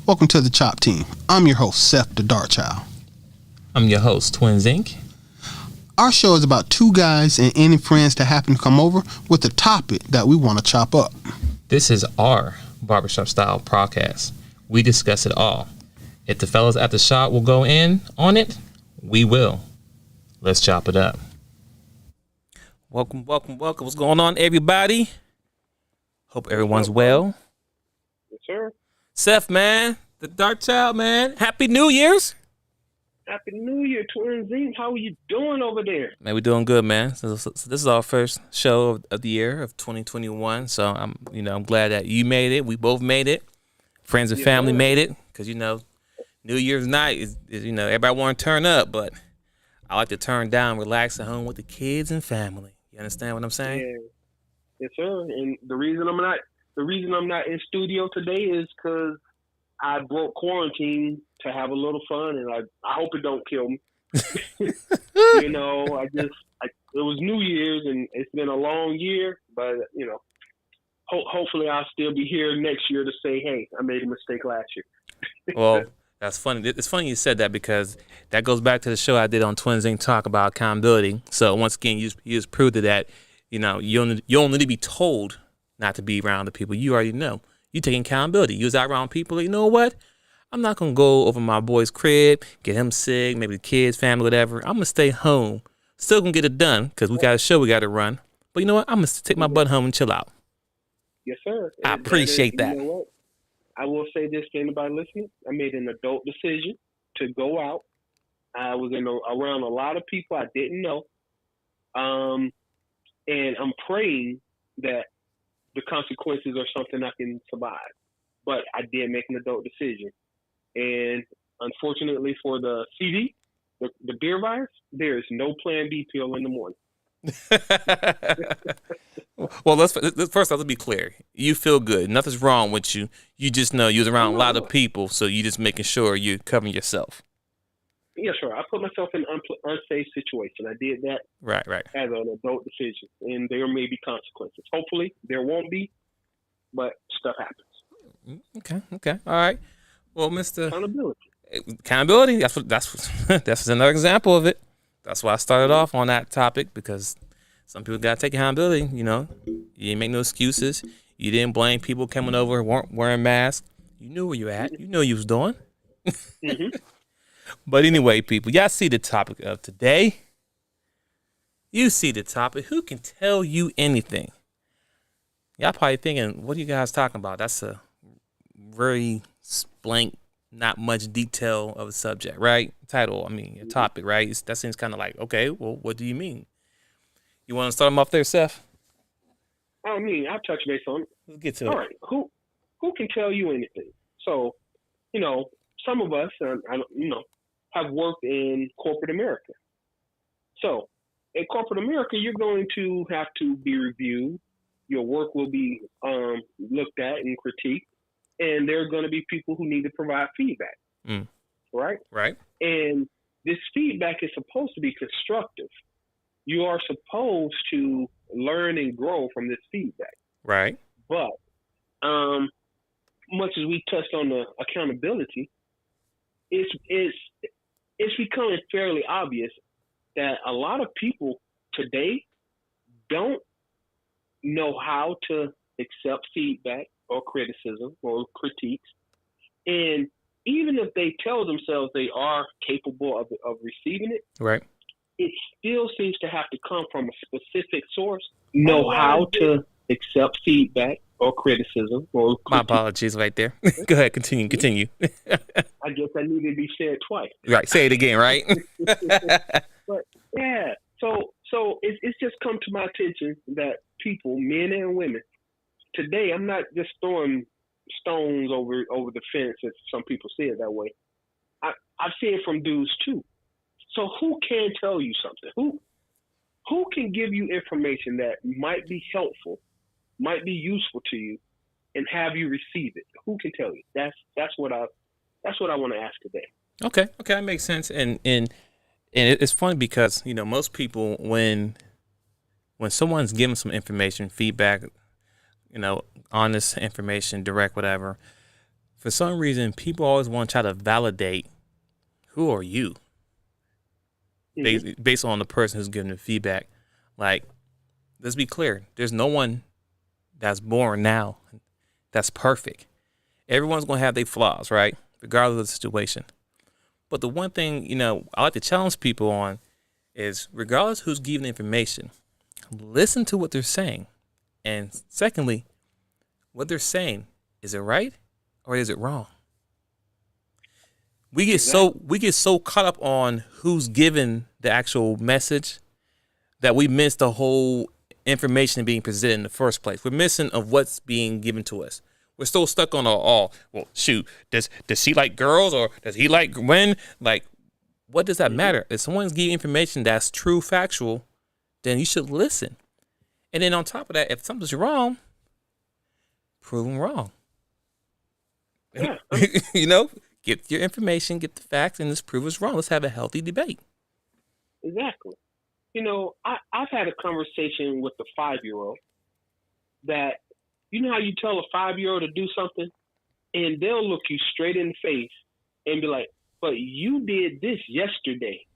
Welcome to the Chop Team. I'm your host, Seth the Dart Child. I'm your host, Twinsinc. Our show is about two guys and any friends that happen to come over with a topic that we want to chop up. This is our barbershop style podcast. We discuss it all. If the fellas at the shop will go in on it, we will. Let's chop it up. Welcome. What's going on, everybody? Hope everyone's well. Yes, sir. Seth, man, the Dark Child, man. Happy New Year's. Happy New Year, Twinsinc. How are you doing over there? Man, we're doing good, man. So this is our first show of the year of 2021. So I'm glad that you made it. We both made it. Friends and family made it. Because, New Year's night is everybody want to turn up, but I like to turn down, relax at home with the kids and family. You understand what I'm saying? Yeah. Yes, sir. And the reason I'm not in studio today is because I broke quarantine to have a little fun, and I hope it don't kill me. It was New Year's, and it's been a long year, but hopefully I'll still be here next year to say, hey, I made a mistake last year. Well, that's funny. It's funny you said that because that goes back to the show I did on Twinsinc Talk about accountability. So once again, you just proved that, you don't need to be told not to be around the people. You already know. You taking accountability. You was out around people. You know what? I'm not going to go over my boy's crib, get him sick, maybe the kids, family, whatever. I'm going to stay home. Still going to get it done because we got a show we got to run. But you know what? I'm going to take my butt home and chill out. Yes, sir. I appreciate that. You know what? I will say this to anybody listening. I made an adult decision to go out. I was around a lot of people I didn't know. And I'm praying that the consequences are something I can survive. But I did make an adult decision. And unfortunately for the CD, the beer virus, there is no Plan B pill in the morning. Well, let's be clear. You feel good. Nothing's wrong with you. You just know you're around a lot of people, so you just making sure you're covering yourself. Yeah, sure. I put myself in an unsafe situation. I did that right as an adult decision, and there may be consequences. Hopefully, there won't be, but stuff happens. Okay. All right. Well, Mr. Accountability. That's another example of it. That's why I started off on that topic, because some people got to take accountability. You didn't make no excuses. You didn't blame people coming over, weren't wearing masks. You knew where you at. You knew what you was doing. Mm-hmm. But anyway, people, y'all see the topic of today. You see the topic. Who can tell you anything? Y'all probably thinking, what are you guys talking about? That's a very blank, not much detail of a subject, right? Title, a topic, right? That seems kind of like, okay, well, what do you mean? You want to start them off there, Seth? I'll touch base on it. Let's get to it. All right. Who can tell you anything? So, some of us, have worked in corporate America. So, in corporate America, you're going to have to be reviewed. Your work will be looked at and critiqued. And there are going to be people who need to provide feedback, right? Right. And this feedback is supposed to be constructive. You are supposed to learn and grow from this feedback. Right. But much as we touched on the accountability, it's becoming fairly obvious that a lot of people today don't know how to accept feedback or criticism or critiques. And even if they tell themselves they are capable of receiving it, right, it still seems to have to come from a specific source. Know how to accept feedback or criticism or critique. My apologies right there. Go ahead, continue. I guess I need to be said twice. Right, say it again, right? But yeah, so it's just come to my attention that people, men and women, today, I'm not just throwing stones over the fence, as some people say it that way. I've seen it from dudes too. So who can tell you something? Who can give you information that might be helpful, might be useful to you, and have you receive it? Who can tell you? That's what I want to ask today. Okay, that makes sense. And it's funny because most people when someone's giving some information, feedback, honest information, direct, whatever, for some reason, people always want to try to validate who are you based on the person who's giving the feedback. Like, let's be clear. There's no one that's born now that's perfect. Everyone's going to have their flaws, right? Regardless of the situation. But the one thing, I like to challenge people on is regardless who's giving the information, listen to what they're saying. And secondly, what they're saying, is it right or is it wrong? We get so caught up on who's giving the actual message that we miss the whole information being presented in the first place. We're missing of what's being given to us. We're still stuck on well, shoot, does she like girls or does he like men? Like, what does that matter? If someone's giving information that's true, factual, then you should listen. And then on top of that, if something's wrong, prove them wrong. Yeah. Get your information, get the facts, and let's prove us wrong. Let's have a healthy debate. Exactly. I've had a conversation with a 5-year-old that, how you tell a 5-year-old to do something, and they'll look you straight in the face and be like, but you did this yesterday.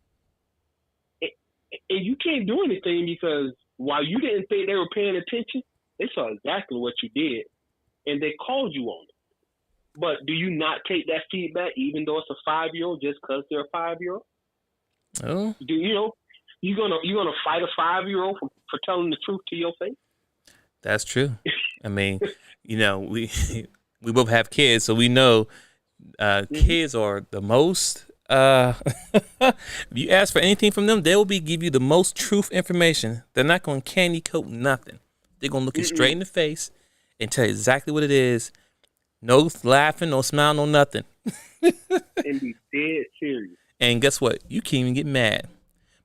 And you can't do anything because while you didn't think they were paying attention, they saw exactly what you did, and they called you on it. But do you not take that feedback, even though it's a 5-year-old, just because they're a 5-year-old? Oh, Do you gonna fight a 5-year-old for telling the truth to your face? That's true. I mean, we both have kids, so we know kids are the most. If you ask for anything from them, they will give you the most truth information. They're not going to candy coat nothing. They're going to look you straight in the face and tell you exactly what it is. No laughing, no smile, no nothing. And be dead serious. And guess what? You can't even get mad.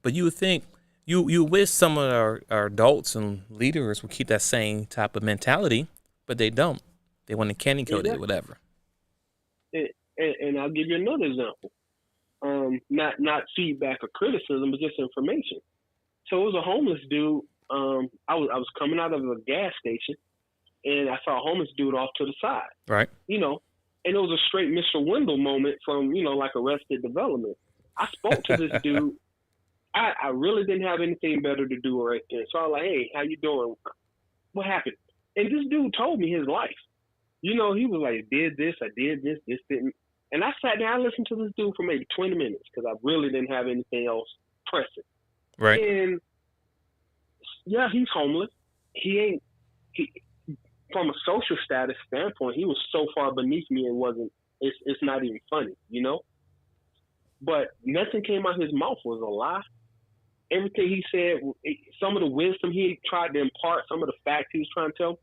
But you would think, you wish some of our adults and leaders would keep that same type of mentality, but they don't. They want to candy coat it or whatever. And I'll give you another example. Not feedback or criticism, but just information. So it was a homeless dude. I was coming out of a gas station, and I saw a homeless dude off to the side. Right. And it was a straight Mr. Wendell moment from, like Arrested Development. I spoke to this dude. I really didn't have anything better to do right then. So I was like, hey, how you doing? What happened? And this dude told me his life. He was like, did this, I did this didn't. And I sat down and listened to this dude for maybe 20 minutes because I really didn't have anything else pressing. Right. And yeah, he's homeless. He from a social status standpoint, he was so far beneath me it's not even funny, But nothing came out of his mouth was a lie. Everything he said, some of the wisdom he tried to impart, some of the facts he was trying to tell,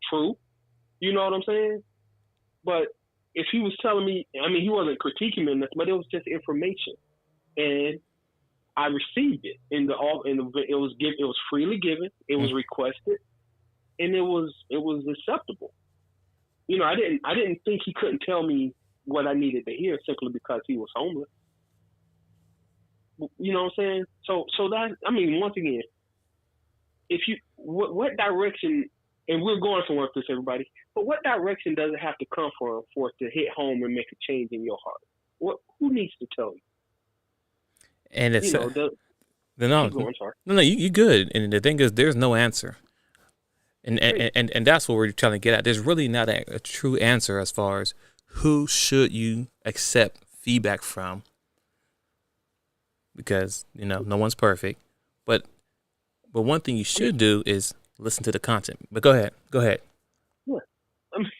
true. You know what I'm saying? But if he was telling me, he wasn't critiquing me, but it was just information, and I received it. It was freely given. It was requested, and it was acceptable. I didn't think he couldn't tell me what I needed to hear simply because he was homeless. You know what I'm saying? So that, once again, what direction, and we're going somewhere with this, everybody, but what direction does it have to come from for it to hit home and make a change in your heart? Who needs to tell you? And it's No, you good. And the thing is, there's no answer. And that's what we're trying to get at. There's really not a true answer as far as who should you accept feedback from, because no one's perfect. But one thing you should do is listen to the content. But go ahead.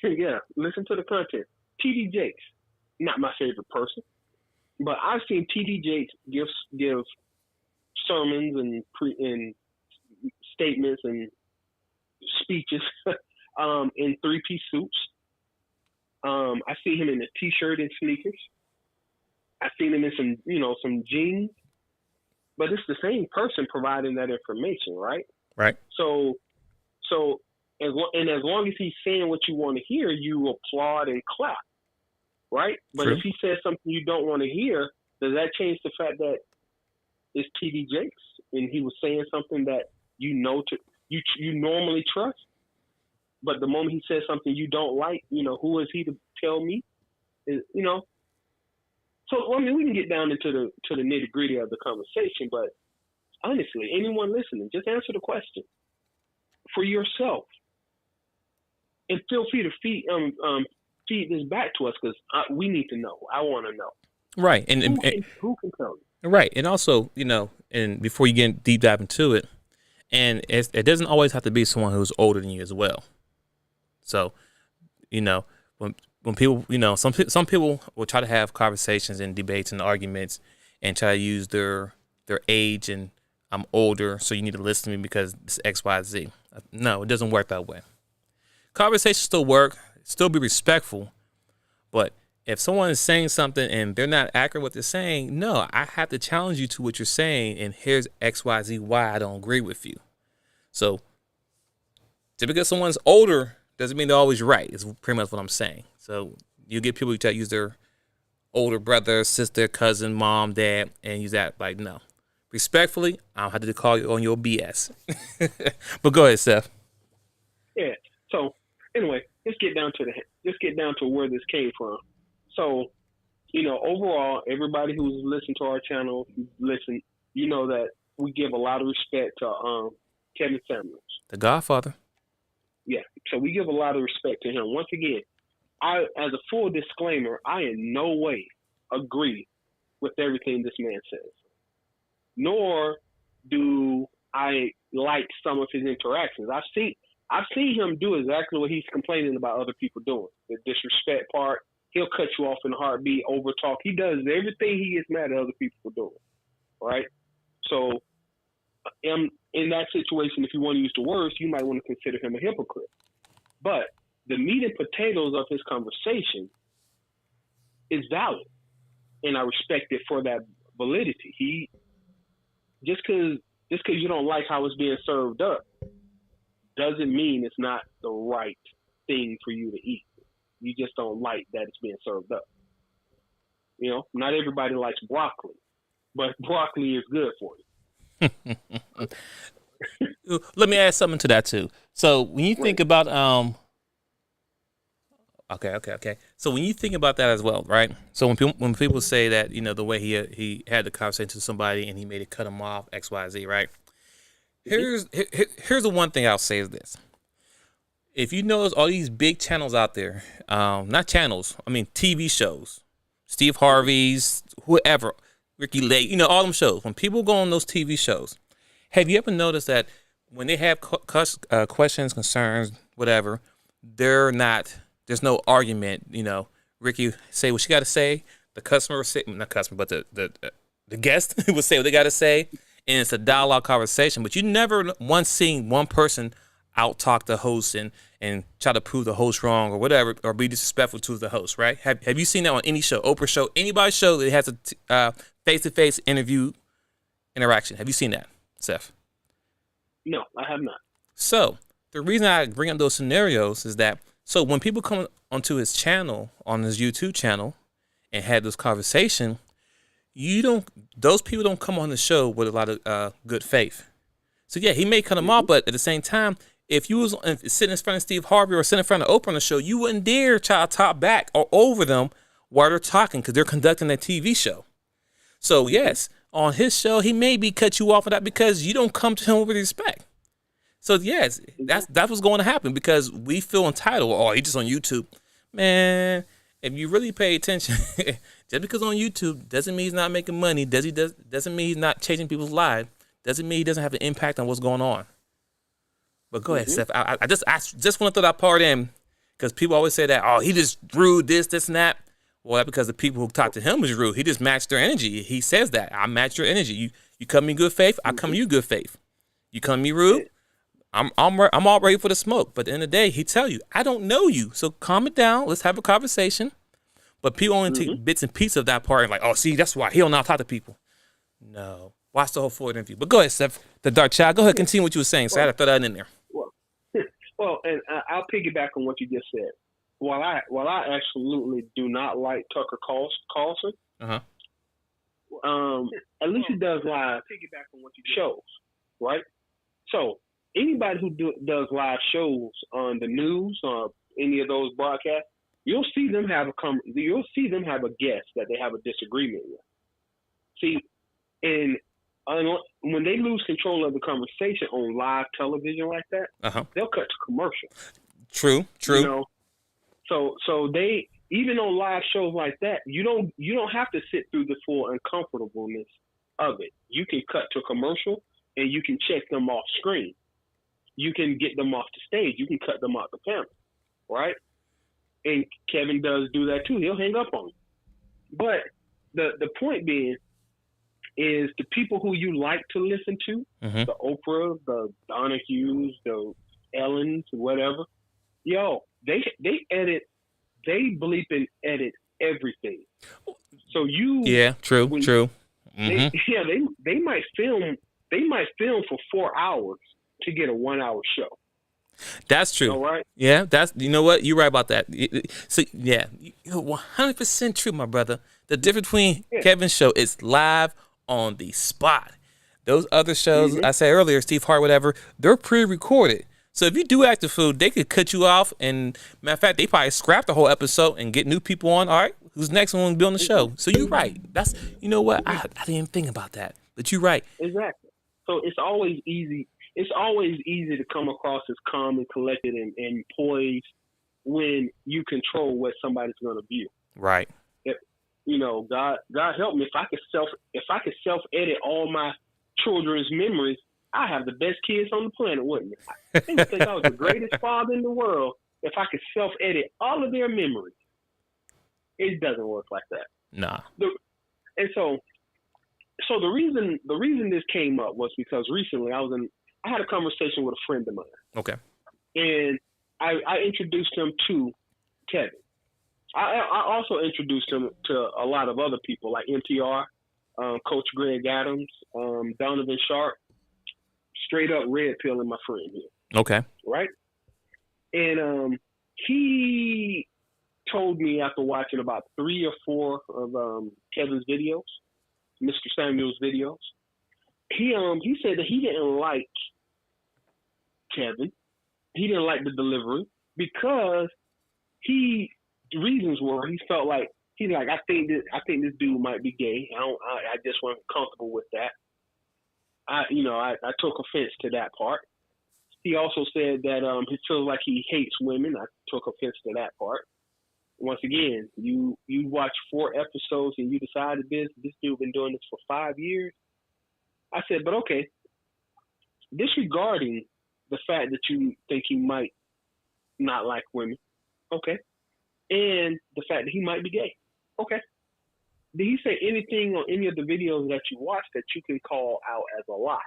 Yeah, listen to the content. T.D. Jakes, not my favorite person, but I've seen T.D. Jakes give sermons and statements and speeches in 3-piece suits. I see him in a t-shirt and sneakers. I've seen him in some jeans. But it's the same person providing that information, right? Right. So as long as he's saying what you want to hear, you applaud and clap, right? But True. if he says something you don't want to hear, does that change the fact that it's T.D. Jakes and he was saying something that you normally trust? But the moment he says something you don't like, who is he to tell me? You know, so I mean, we can get down into the nitty gritty of the conversation, but honestly, anyone listening, just answer the question for yourself, and feel free to feed this back to us because we need to know. I want to know. Right, and who can tell you? Right, and also, you know, and before you get deep dive into it, and it doesn't always have to be someone who's older than you as well. So, you know, when people, you know, some people will try to have conversations and debates and arguments and try to use their age and I'm older, so you need to listen to me because it's X, Y, Z. No, it doesn't work that way. Conversations still work, still be respectful, but if someone is saying something and they're not accurate what they're saying, no, I have to challenge you to what you're saying, and here's X, Y, Z, why I don't agree with you. So, just because someone's older doesn't mean they're always right. It's pretty much what I'm saying. So, you get people who try to use their older brother, sister, cousin, mom, dad, and use that like, no. Respectfully, I don't have to call you on your BS. But go ahead, Seth. Yeah. So, anyway, let's get down to where this came from. So, you know, overall, everybody who's listened to our channel, you know that we give a lot of respect to Kevin Samuels, the Godfather. Yeah, so we give a lot of respect to him. Once again, as a full disclaimer, I in no way agree with everything this man says, nor do I like some of his interactions. I've seen him do exactly what he's complaining about other people doing, the disrespect part. He'll cut you off in a heartbeat, over talk. He does everything he gets mad at other people for doing, right? So in that situation, if you want to use the words, you might want to consider him a hypocrite. But the meat and potatoes of his conversation is valid, and I respect it for that validity. He just because you don't like how it's being served up doesn't mean it's not the right thing for you to eat. You just don't like that it's being served up. You know, not everybody likes broccoli, but broccoli is good for you. Let me add something to that too. So when you think about okay. So when you think about that as well, right? So when people say that, you know, the way he had the conversation to somebody and he made it cut him off, X, Y, Z, right? Here's the one thing I'll say is this. If you notice all these big channels out there, not channels, I mean TV shows, Steve Harvey's, whoever, Ricky Lake, you know, all them shows. When people go on those TV shows, have you ever noticed that when they have questions, concerns, whatever, there's no argument, you know, Ricky say what she got to say, the customer will say, not customer, but the guest will say what they got to say, and it's a dialogue conversation, but you never once seen one person out-talk the host and try to prove the host wrong or whatever, or be disrespectful to the host, right? Have you seen that on any show, Oprah show, anybody's show that has a face-to-face interview interaction? Have you seen that, Seth? No, I have not. So the reason I bring up those scenarios is that, so when people come onto his channel, on his YouTube channel, and have this conversation, those people don't come on the show with a lot of good faith. So yeah, he may cut them off, but at the same time, if you was sitting in front of Steve Harvey or sitting in front of Oprah on the show, you wouldn't dare try to talk back or over them while they're talking because they're conducting a TV show. So yes, on his show, he maybe cut you off of that because you don't come to him with respect. So yes, that's what's going to happen because we feel entitled. Oh, he's just on YouTube. Man, if you really pay attention, just because on YouTube doesn't mean he's not making money. Doesn't mean he's not changing people's lives. Doesn't mean he doesn't have an impact on what's going on. But go ahead, Seth. I just want to throw that part in because people always say that, oh, he just rude, this, and that. Well, that's because the people who talk to him was rude. He just matched their energy. He says that. I match your energy. You come in good faith, I come in you good faith. You come in me rude, I'm all ready for the smoke. But at the end of the day, he tell you, I don't know you. So calm it down. Let's have a conversation. But people only take bits and pieces of that part and like, oh, see, that's why he don't know how to talk to people. No. Watch the whole full interview. But go ahead, Seth, the Dark Child. Go ahead, continue what you were saying. So I had to throw that in there. Well, and I'll piggyback on what you just said. While I absolutely do not like Tucker Carlson, at least he does live shows, right? So anybody who does live shows on the news or any of those broadcasts, you'll see them have a guest that they have a disagreement with. See, and when they lose control of the conversation on live television like that, they'll cut to commercial. True. You know, so they, even on live shows like that, you don't have to sit through the full uncomfortableness of it. You can cut to commercial and you can check them off screen. You can get them off the stage. You can cut them off the panel, right? And Kevin does do that too. He'll hang up on you. But the point being is the people who you like to listen to, the Oprah, the Donna Hughes, the Ellens, whatever, they edit, they bleep and edit everything. So true. They might film for 4 hours to get a 1 hour show. That's true. All right. Yeah, you know what? You're right about that. So yeah, you're 100% true, my brother. The difference between Kevin's show is live on the spot. Those other shows, I said earlier, Steve Hart, whatever, they're pre-recorded. So if you do act the fool, they could cut you off, and matter of fact, they probably scrap the whole episode and get new people on. All right, who's next one to be on the show? So you're right. That's, you know what? I didn't even think about that, but you're right. Exactly. So it's always easy. It's always easy to come across as calm and collected and poised when you control what somebody's going to view. Right. You know, God help me, if I could self edit all my children's memories, I have the best kids on the planet, wouldn't I? They would think I was the greatest father in the world if I could self edit all of their memories. It doesn't work like that. Nah. And so the reason this came up was because recently I had a conversation with a friend of mine. Okay. And I introduced him to Kevin. I also introduced him to a lot of other people like NPR, Coach Greg Adams, Donovan Sharp, straight up red pill in my friend here. Okay. Right? And he told me after watching about 3 or 4 of Kevin's videos, Mr. Samuel's videos, he said that he didn't like Kevin. He didn't like the delivery because reasons were he felt like I think this dude might be gay. I just wasn't comfortable with that. I took offense to that part. He also said that he feels like he hates women. I took offense to that part. Once again, you watch 4 episodes and you decided this dude been doing this for 5 years. I said, but okay, disregarding the fact that you think he might not like women, okay, and the fact that he might be gay, okay. Did he say anything on any of the videos that you watched that you can call out as a lie,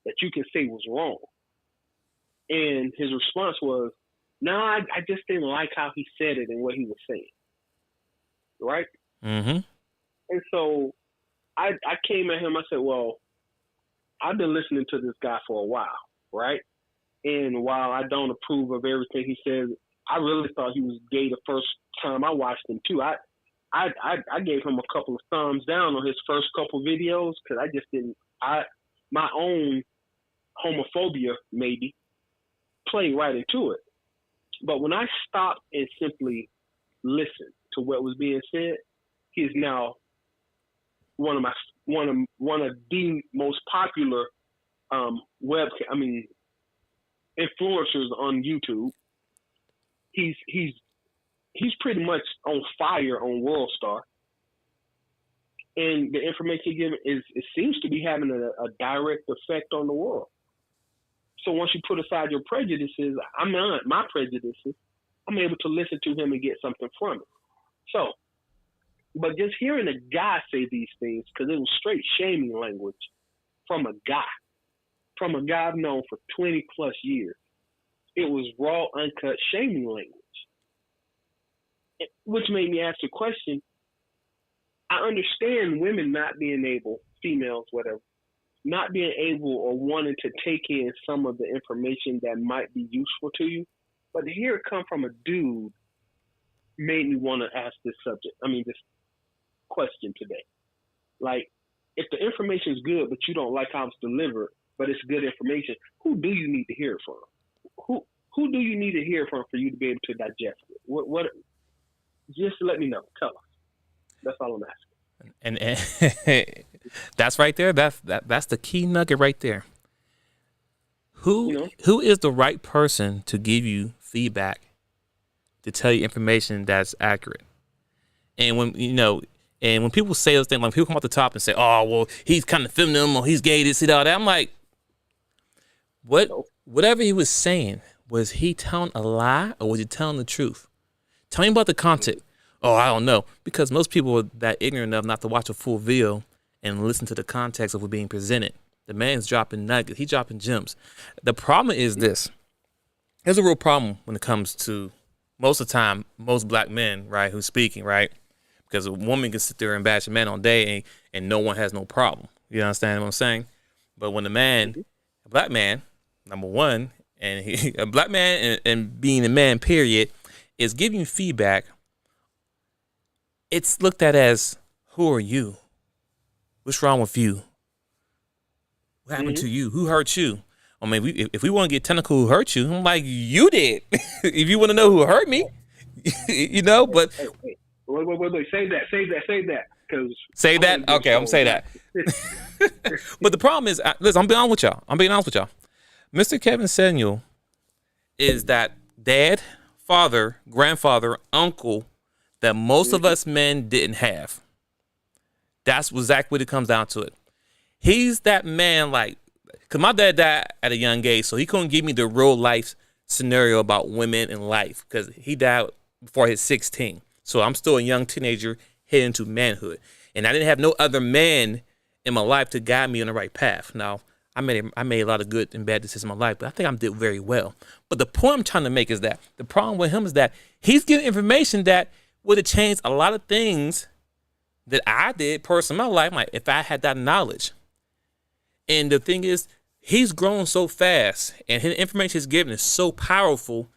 that you can say was wrong? And his response was, no, I just didn't like how he said it and what he was saying. Right? Mm-hmm. And so I came at him, I said, well, I've been listening to this guy for a while, right? And while I don't approve of everything he says, I really thought he was gay the first time I watched him too. I gave him a couple of thumbs down on his first couple videos because I just didn't. My own homophobia maybe played right into it. But when I stopped and simply listened to what was being said, he is now one of the most popular influencers on YouTube. He's pretty much on fire on World Star. And the information he gives it seems to be having a direct effect on the world. So once you put aside your prejudices, my prejudices, I'm able to listen to him and get something from it. So, but just hearing a guy say these things, because it was straight shaming language from a guy I've known for 20 plus years. It was raw, uncut shaming language. Which made me ask the question, I understand women not being able, females, whatever, not being able or wanting to take in some of the information that might be useful to you. But to hear it come from a dude made me want to ask this question today. Like, if the information is good, but you don't like how it's delivered, but it's good information, who do you need to hear it from? Who do you need to hear from for you to be able to digest it? Just let me know. Tell us. That's all I'm asking. And that's right there. That's the key nugget right there. Who is the right person to give you feedback, to tell you information that's accurate? And when people say those things, like people come off the top and say, "Oh, well, he's kind of feminine, or he's gay, this, and all that," I'm like, whatever he was saying, was he telling a lie or was he telling the truth? Tell me about the content. Oh, I don't know, because most people are that ignorant enough not to watch a full video and listen to the context of what's being presented. The man's dropping nuggets. He's dropping gems. The problem is this. There's a real problem when it comes to most of the time, most black men, right, who's speaking, right? Because a woman can sit there and bash a man all day and no one has no problem. You understand what I'm saying? But when a black man, number one, and a black man and being a man, period, is giving feedback, it's looked at as, who are you? What's wrong with you? What happened to you? Who hurt you? I mean, if we want to get technical, who hurt you? I'm like, you did. If you want to know who hurt me, but. Wait. Save that. Say that? Okay, I'm going to say that. But the problem is, listen, I'm being honest with y'all. Mr. Kevin Samuel is that dad, father, grandfather, uncle that most of us men didn't have. That's exactly what it comes down to it. He's that man, like, because my dad died at a young age, so he couldn't give me the real life scenario about women and life, because he died before he was 16. So I'm still a young teenager heading to manhood. And I didn't have no other man in my life to guide me on the right path. Now, I made a lot of good and bad decisions in my life, but I think I did very well. But the point I'm trying to make is that the problem with him is that he's giving information that would have changed a lot of things that I did personally in my life, like if I had that knowledge. And the thing is, he's grown so fast, and his information he's given is so powerful.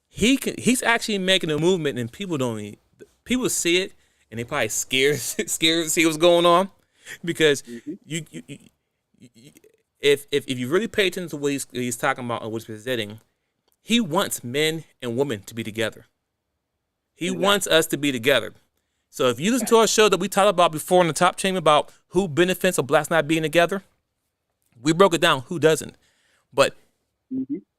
He's actually making a movement, and people see it, and they probably scared to see what's going on, because if you really pay attention to what he's talking about and what he's presenting, he wants men and women to be together. He wants us to be together. So if you listen to our show that we talked about before in the top chamber about who benefits of blacks not being together, we broke it down. Who doesn't? But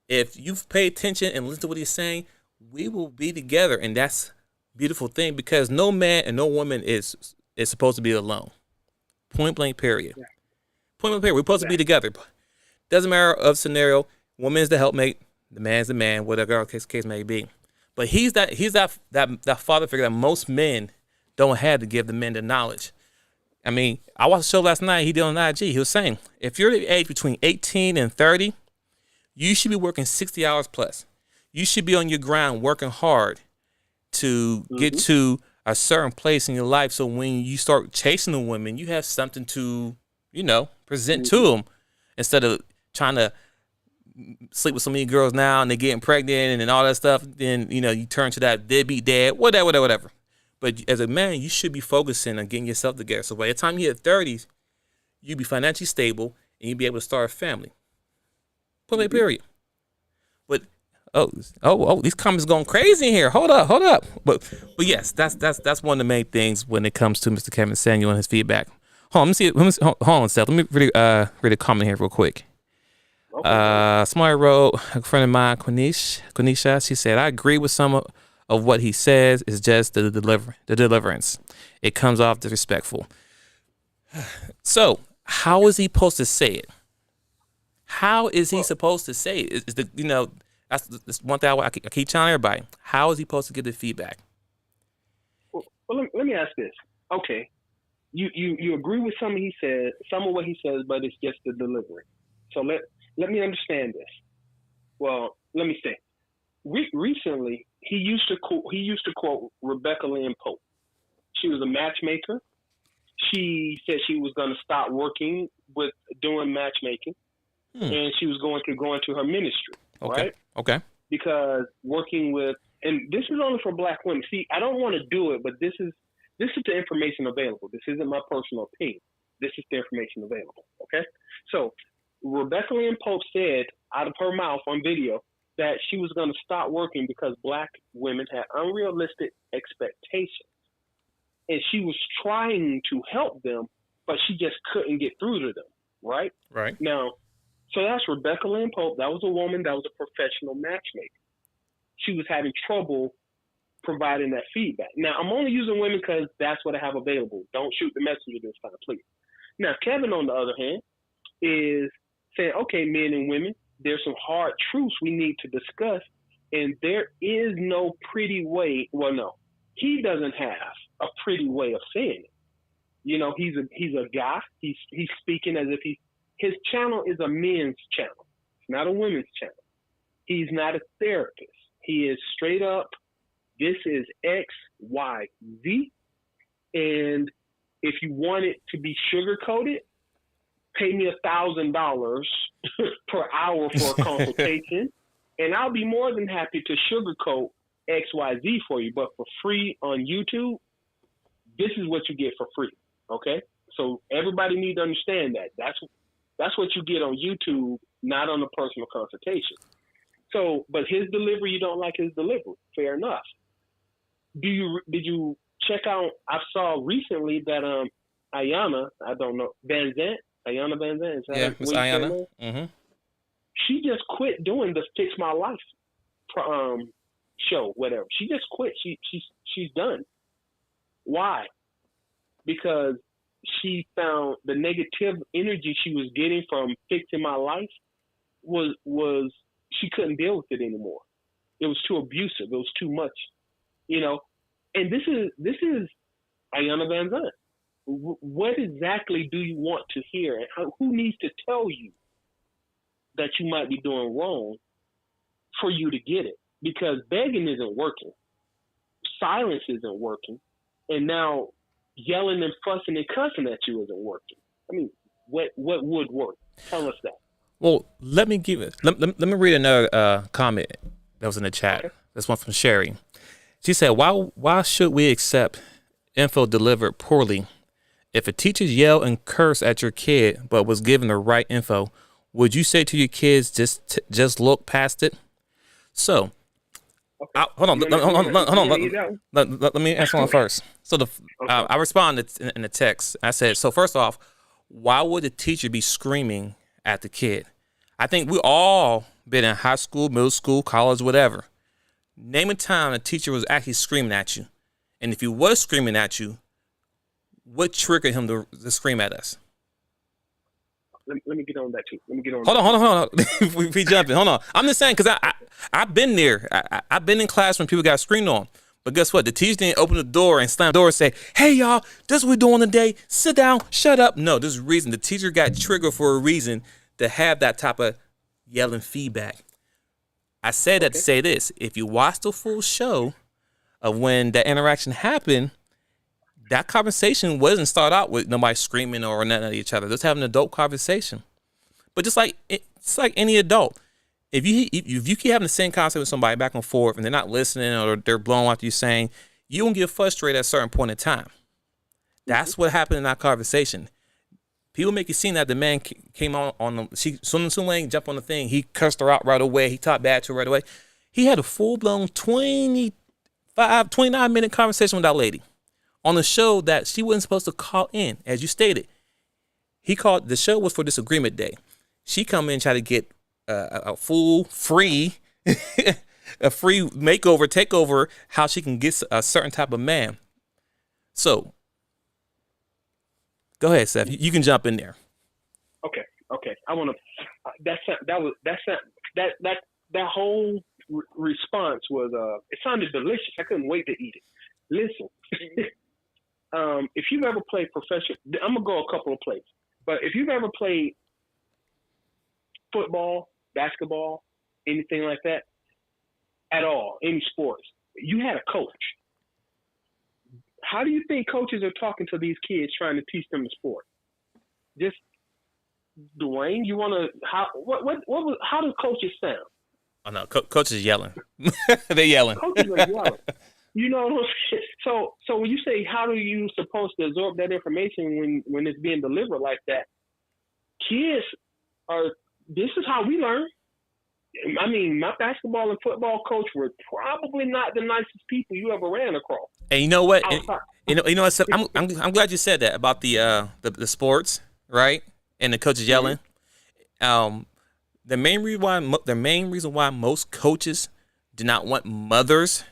if you've paid attention and listened to what he's saying, we will be together, and that's a beautiful thing, because no man and no woman is supposed to be alone. Point blank, period. Yeah. Point blank, period. We're supposed to be together. Doesn't matter of scenario. Woman is the helpmate. The man's the man. Whatever case may be. But he's that father figure that most men don't have to give the men the knowledge. I mean, I watched a show last night he did on IG. He was saying, if you're the age between 18 and 30, you should be working 60 hours plus. You should be on your grind working hard to get to a certain place in your life. So when you start chasing a woman, you have something to, present to them, instead of trying to sleep with so many girls now and they're getting pregnant and all that stuff. Then, you turn to that deadbeat dad, whatever. But as a man, you should be focusing on getting yourself together. So by the time you hit 30s, you'll be financially stable and you'll be able to start a family. Point period. But these comments going crazy in here. Hold up. But yes, that's one of the main things when it comes to Mr. Kevin Samuel and his feedback. Hold on, Seth. Let me read a comment here real quick. Somebody wrote, a friend of mine, Quenisha, she said, I agree with some of what he says. Is just the deliverance. It comes off disrespectful. So how is he supposed to say it? How is he supposed to say it? That's one thing I keep telling everybody. How is he supposed to get the feedback? Well, let me ask this. Okay, you agree with some of what he says, but it's just the delivery. So let me understand this. Well, let me say. Recently, he used to quote Rebecca Lynn Pope. She was a matchmaker. She said she was going to stop working with doing matchmaking, and she was going to go into her ministry. Okay. Right? Okay. Because working with, and this is only for black women. See, I don't want to do it, but this is the information available. This isn't my personal opinion. This is the information available. Okay. So Rebecca Lynn Pope said out of her mouth on video that she was going to stop working because black women had unrealistic expectations. And she was trying to help them, but she just couldn't get through to them, right? Right. Now, so that's Rebecca Lynn Pope. That was a woman that was a professional matchmaker. She was having trouble providing that feedback. Now, I'm only using women because that's what I have available. Don't shoot the messenger this time, please. Now, Kevin, on the other hand, is saying, okay, men and women, there's some hard truths we need to discuss, and there is no pretty way. Well, no, he doesn't have a pretty way of saying it. You know, he's a guy. He's speaking as if his channel is a men's channel. It's not a women's channel. He's not a therapist. He is straight up, this is X, Y, Z. And if you want it to be sugar-coated, pay me $1,000 per hour for a consultation, and I'll be more than happy to sugarcoat X, Y, Z for you. But for free on YouTube, this is what you get for free. Okay, so everybody need to understand that. That's what you get on YouTube, not on a personal consultation. So, but his delivery, you don't like his delivery. Fair enough. Did you check out? I saw recently that Ayana, I don't know, Ayana Van Zandt. Is that yeah, it's Ayana. Mm-hmm. She just quit doing the Fix My Life show, whatever. She just quit. She's done. Why? Because she found the negative energy she was getting from Fixing My Life was she couldn't deal with it anymore. It was too abusive. It was too much, you know. And this is Ayana Van Zandt. What exactly do you want to hear, and who needs to tell you that you might be doing wrong for you to get it? Because begging isn't working, silence isn't working, and now yelling and fussing and cussing at you isn't working. I mean, what would work? Tell us that. Well, let me me read another comment that was in the chat. Okay. This one from Sherry. She said, "Why should we accept info delivered poorly? If a teacher yelled and cursed at your kid but was given the right info, would you say to your kids just look past it?" So, okay. Hold on. Let me answer one first. So I responded in the text. I said, so first off, why would the teacher be screaming at the kid? I think we all been in high school, middle school, college, whatever. Name a time a teacher was actually screaming at you. And if he was screaming at you, what triggered him to scream at us? Let me get on that too. Hold on. we jumping. Hold on. I'm just saying because I've been there. I've been in class when people got screamed on. But guess what? The teacher didn't open the door and slam the door and say, "Hey, y'all, this is what we're doing today. Sit down. Shut up." No, there's a reason. The teacher got triggered for a reason to have that type of yelling feedback. I said that to say this. If you watch the full show of when that interaction happened, that conversation wasn't start out with nobody screaming or nothing at each other. Just having an adult conversation. But it's like any adult. If you keep having the same conversation with somebody back and forth and they're not listening or they're blowing off you saying, you won't get frustrated at a certain point in time. That's what happened in that conversation. People make it seem that the man came on the Sun Lane jumped on the thing. He cursed her out right away. He talked bad to her right away. He had a full-blown 29-minute conversation with that lady on a show that she wasn't supposed to call in, as you stated. The show was for Disagreement Day. She come in and try to get a full free, a free makeover, takeover, how she can get a certain type of man. So, go ahead, Seth. You can jump in there. Okay. I want to. That whole response was. It sounded delicious. I couldn't wait to eat it. Listen, if you've ever played professional, I'm gonna go a couple of places. But if you've ever played football, basketball, anything like that, at all, any sports, you had a coach. How do you think coaches are talking to these kids trying to teach them the sport? Just, Dwayne, you want to, how do coaches sound? Oh, no, coaches yelling. They're yelling. Coaches are yelling. You know what I'm saying? So when you say, how are you supposed to absorb that information when it's being delivered like that? Kids this is how we learn. I mean, my basketball and football coach were probably not the nicest people you ever ran across. And you know what? Outside. You know what? So I'm glad you said that about the sports, right? And the coaches yelling. The main reason why most coaches do not want mothers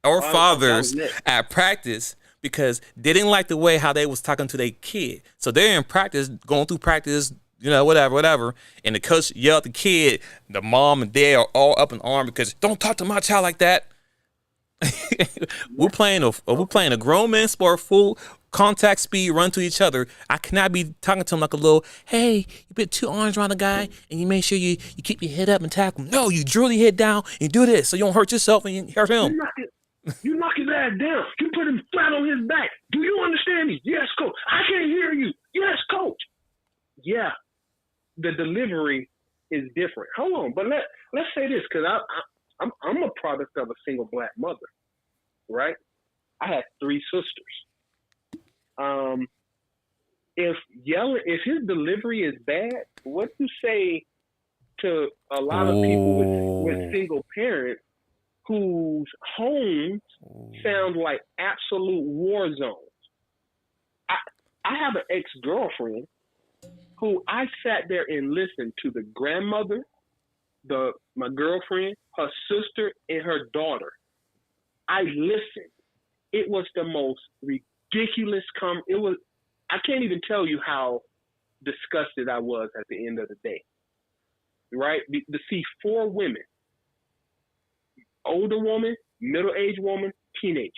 or fathers at practice, because they didn't like the way how they was talking to their kid. So they're in practice, going through practice, whatever. And the coach yelled at the kid. The mom and dad are all up in arms because don't talk to my child like that. We're playing a grown man sport, full contact speed, run to each other. I cannot be talking to him like a little, hey, you put 2 arms around a guy and you make sure you keep your head up and tackle him. No, you drill your head down and you do this so you don't hurt yourself and you hurt him. You knock his ass down. You put him flat on his back. Do you understand me? Yes, coach. I can't hear you. Yes, coach. Yeah, the delivery is different. Hold on, but let's say this, because I'm a product of a single black mother, right? I had 3 sisters. If his delivery is bad, what do you say to a lot of people with single parents whose homes sound like absolute war zones? I have an ex-girlfriend who I sat there and listened to the grandmother, my girlfriend, her sister, and her daughter. I listened. It was the most ridiculous I can't even tell you how disgusted I was at the end of the day. Right? To see 4 women, older woman, middle-aged woman, teenager,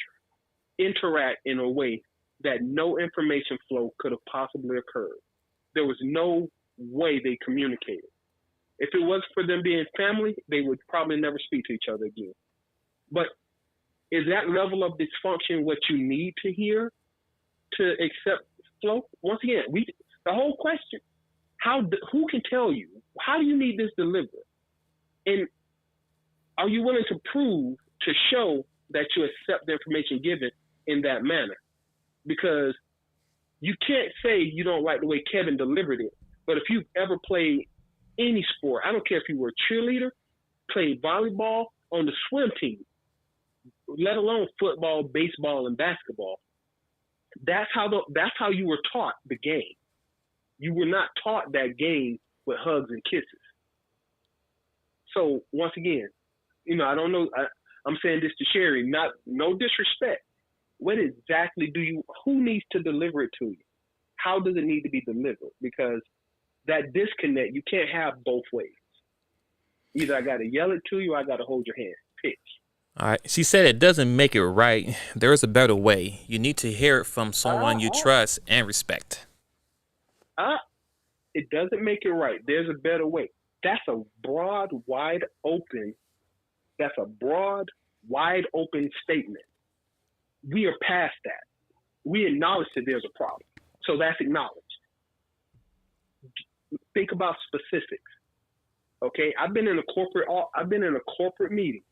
interact in a way that no information flow could have possibly occurred. There was no way they communicated. If it was for them being family, they would probably never speak to each other again. But is that level of dysfunction what you need to hear to accept flow? Once again, the whole question, who can tell you? How do you need this delivered? And are you willing to prove, to show that you accept the information given in that manner? Because you can't say you don't like the way Kevin delivered it, but if you've ever played any sport, I don't care if you were a cheerleader, played volleyball, on the swim team, let alone football, baseball, and basketball, that's how you were taught the game. You were not taught that game with hugs and kisses. So once again, I don't know. I'm saying this to Sherry, no disrespect. What exactly who needs to deliver it to you? How does it need to be delivered? Because that disconnect, you can't have both ways. Either I got to yell it to you or I got to hold your hand. Pitch. All right. She said it doesn't make it right. There is a better way. You need to hear it from someone you trust and respect. It doesn't make it right. There's a better way. That's a broad, wide open statement. We are past that. We acknowledge that there's a problem. So that's acknowledged. Think about specifics. Okay, I've been in a corporate meeting.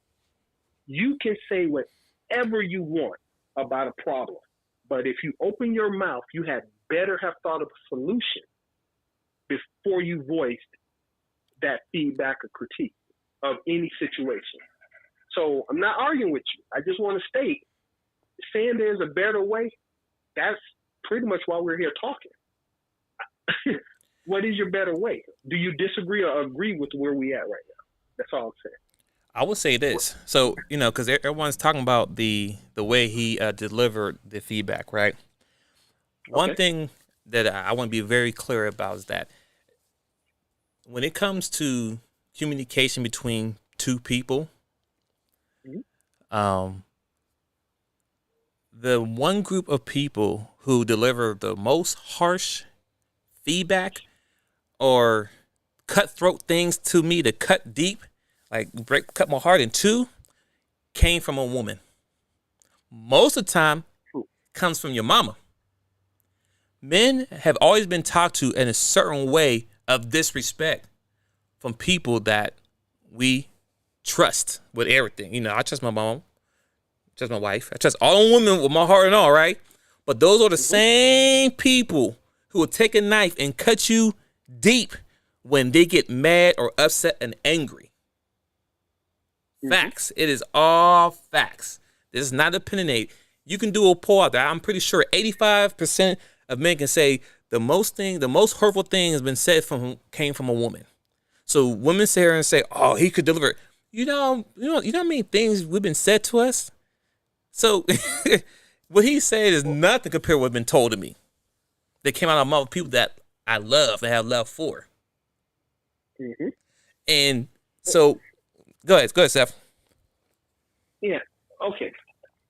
You can say whatever you want about a problem, but if you open your mouth, you had better have thought of a solution before you voiced that feedback or critique of any situation. So I'm not arguing with you. I just want to state, saying there's a better way, that's pretty much why we're here talking. What is your better way? Do you disagree or agree with where we at right now? That's all I'm saying. I would say this. So, because everyone's talking about the way he delivered the feedback, right? Okay. One thing that I want to be very clear about is that when it comes to communication between 2 people, the one group of people who deliver the most harsh feedback or cutthroat things to me to cut deep, like cut my heart in 2, came from a woman. Most of the time, comes from your mama. Men have always been talked to in a certain way of disrespect from people that we trust with everything. I trust my mom, trust my wife, I trust all women with my heart and all, right? But those are the same people who will take a knife and cut you deep when they get mad or upset and angry. Facts. It is all facts. This is not opinionate. You can do a poll out there. I'm pretty sure 85% of men can say the most hurtful thing has been said came from a woman. So women sit here and say, "Oh, he could deliver." You know how many things we've been said to us. So what he said is nothing compared to what's been told to me. That came out of my mouth, people that I love and have love for. Mm-hmm. And so, go ahead, Seth. Yeah. Okay.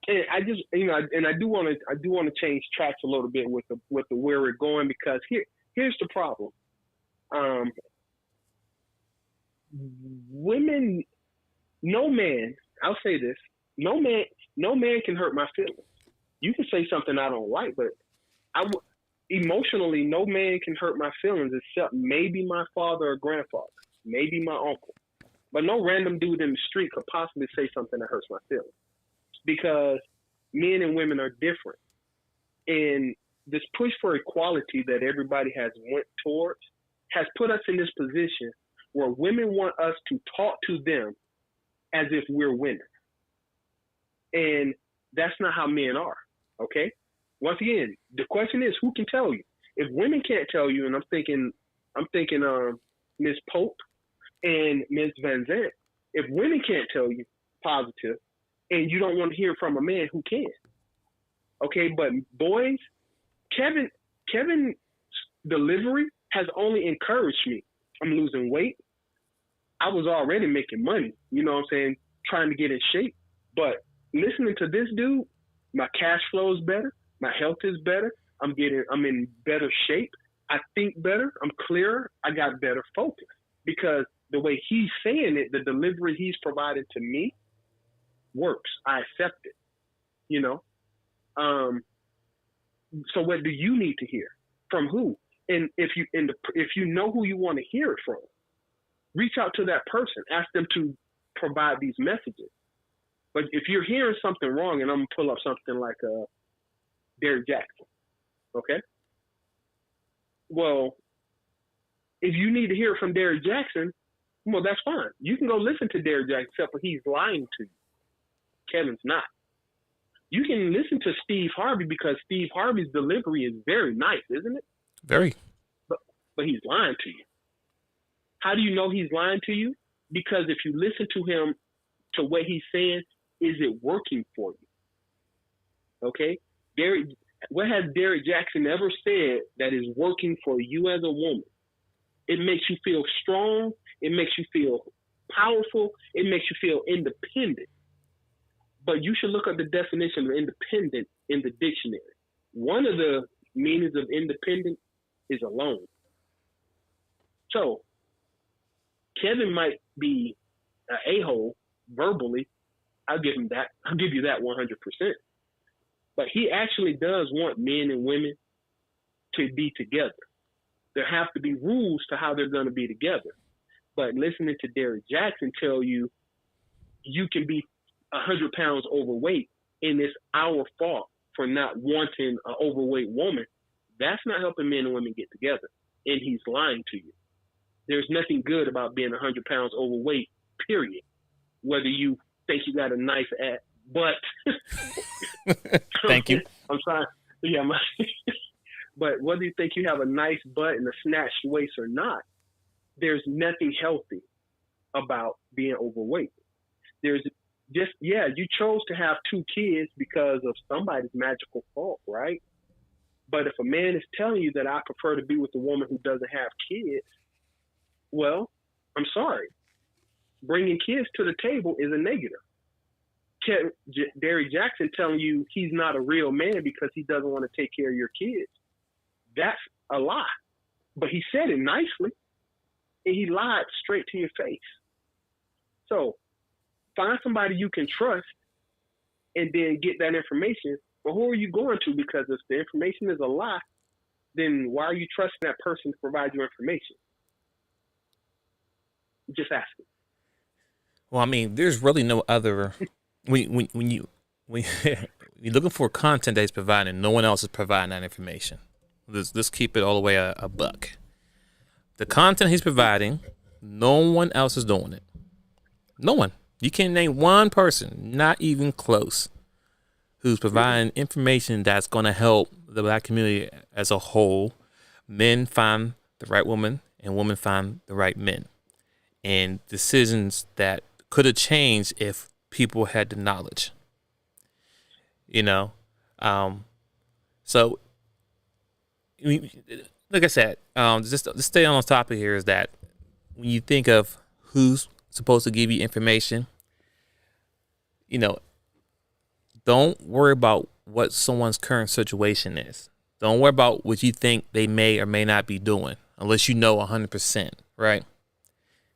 And I just, and I do want to change tracks a little bit with the where we're going, because here's the problem. Women, no man, I'll say this, no man can hurt my feelings. You can say something I don't like, but emotionally, no man can hurt my feelings except maybe my father or grandfather, maybe my uncle. But no random dude in the street could possibly say something that hurts my feelings, because men and women are different. And this push for equality that everybody has went towards has put us in this position where women want us to talk to them as if we're women. And that's not how men are, okay? Once again, the question is, who can tell you? If women can't tell you, and I'm thinking Ms. Pope and Ms. Van Zandt, if women can't tell you positive, and you don't want to hear from a man, who can? Okay, but boys, Kevin's delivery has only encouraged me. I'm losing weight. I was already making money, you know what I'm saying, trying to get in shape. But listening to this dude, my cash flow is better. My health is better. I'm in better shape. I think better. I'm clearer. I got better focus, because the way he's saying it, the delivery he's provided to me works. I accept it, you know? So what do you need to hear? From who? And if you know who you want to hear it from, reach out to that person. Ask them to provide these messages. But if you're hearing something wrong, and I'm going to pull up something like Derrick Jackson, okay? Well, if you need to hear it from Derrick Jackson, well, that's fine. You can go listen to Derrick Jackson, except for he's lying to you. Kevin's not. You can listen to Steve Harvey, because Steve Harvey's delivery is very nice, isn't it? Very. But he's lying to you. How do you know he's lying to you? Because if you listen to him, to what he's saying, is it working for you? Okay? What has Derrick Jackson ever said that is working for you as a woman? It makes you feel strong. It makes you feel powerful. It makes you feel independent. But you should look up the definition of independent in the dictionary. One of the meanings of independent is alone. So Kevin might be an a-hole verbally. I'll give him that. I'll give you that 100%. But he actually does want men and women to be together. There have to be rules to how they're going to be together. But listening to Derrick Jackson tell you can be 100 pounds overweight and it's our fault for not wanting an overweight woman, that's not helping men and women get together. And he's lying to you. There's nothing good about being 100 pounds overweight, period. Whether you think you got a nice butt. Thank you. I'm sorry. Yeah, but whether you think you have a nice butt and a snatched waist or not, there's nothing healthy about being overweight. There's just, you chose to have 2 kids because of somebody's magical fault, right? But if a man is telling you that I prefer to be with a woman who doesn't have kids, well, I'm sorry. Bringing kids to the table is a negative. Derrick Jackson telling you he's not a real man because he doesn't want to take care of your kids, that's a lie. But he said it nicely, and he lied straight to your face. So find somebody you can trust and then get that information. But who are you going to? Because if the information is a lie, then why are you trusting that person to provide you information? Just asking. Well, I mean, there's really no other. When you're looking for content that he's providing, no one else is providing that information. Let's keep it all the way a buck. The content he's providing, no one else is doing it. No one. You can't name one person, not even close, who's providing information that's going to help the black community as a whole. Men find the right woman and women find the right men. And decisions that could have changed if people had the knowledge. You know? So, like I said, just to stay on topic here is that when you think of who's supposed to give you information, you know, don't worry about what someone's current situation is. Don't worry about what you think they may or may not be doing, unless you know 100%, right?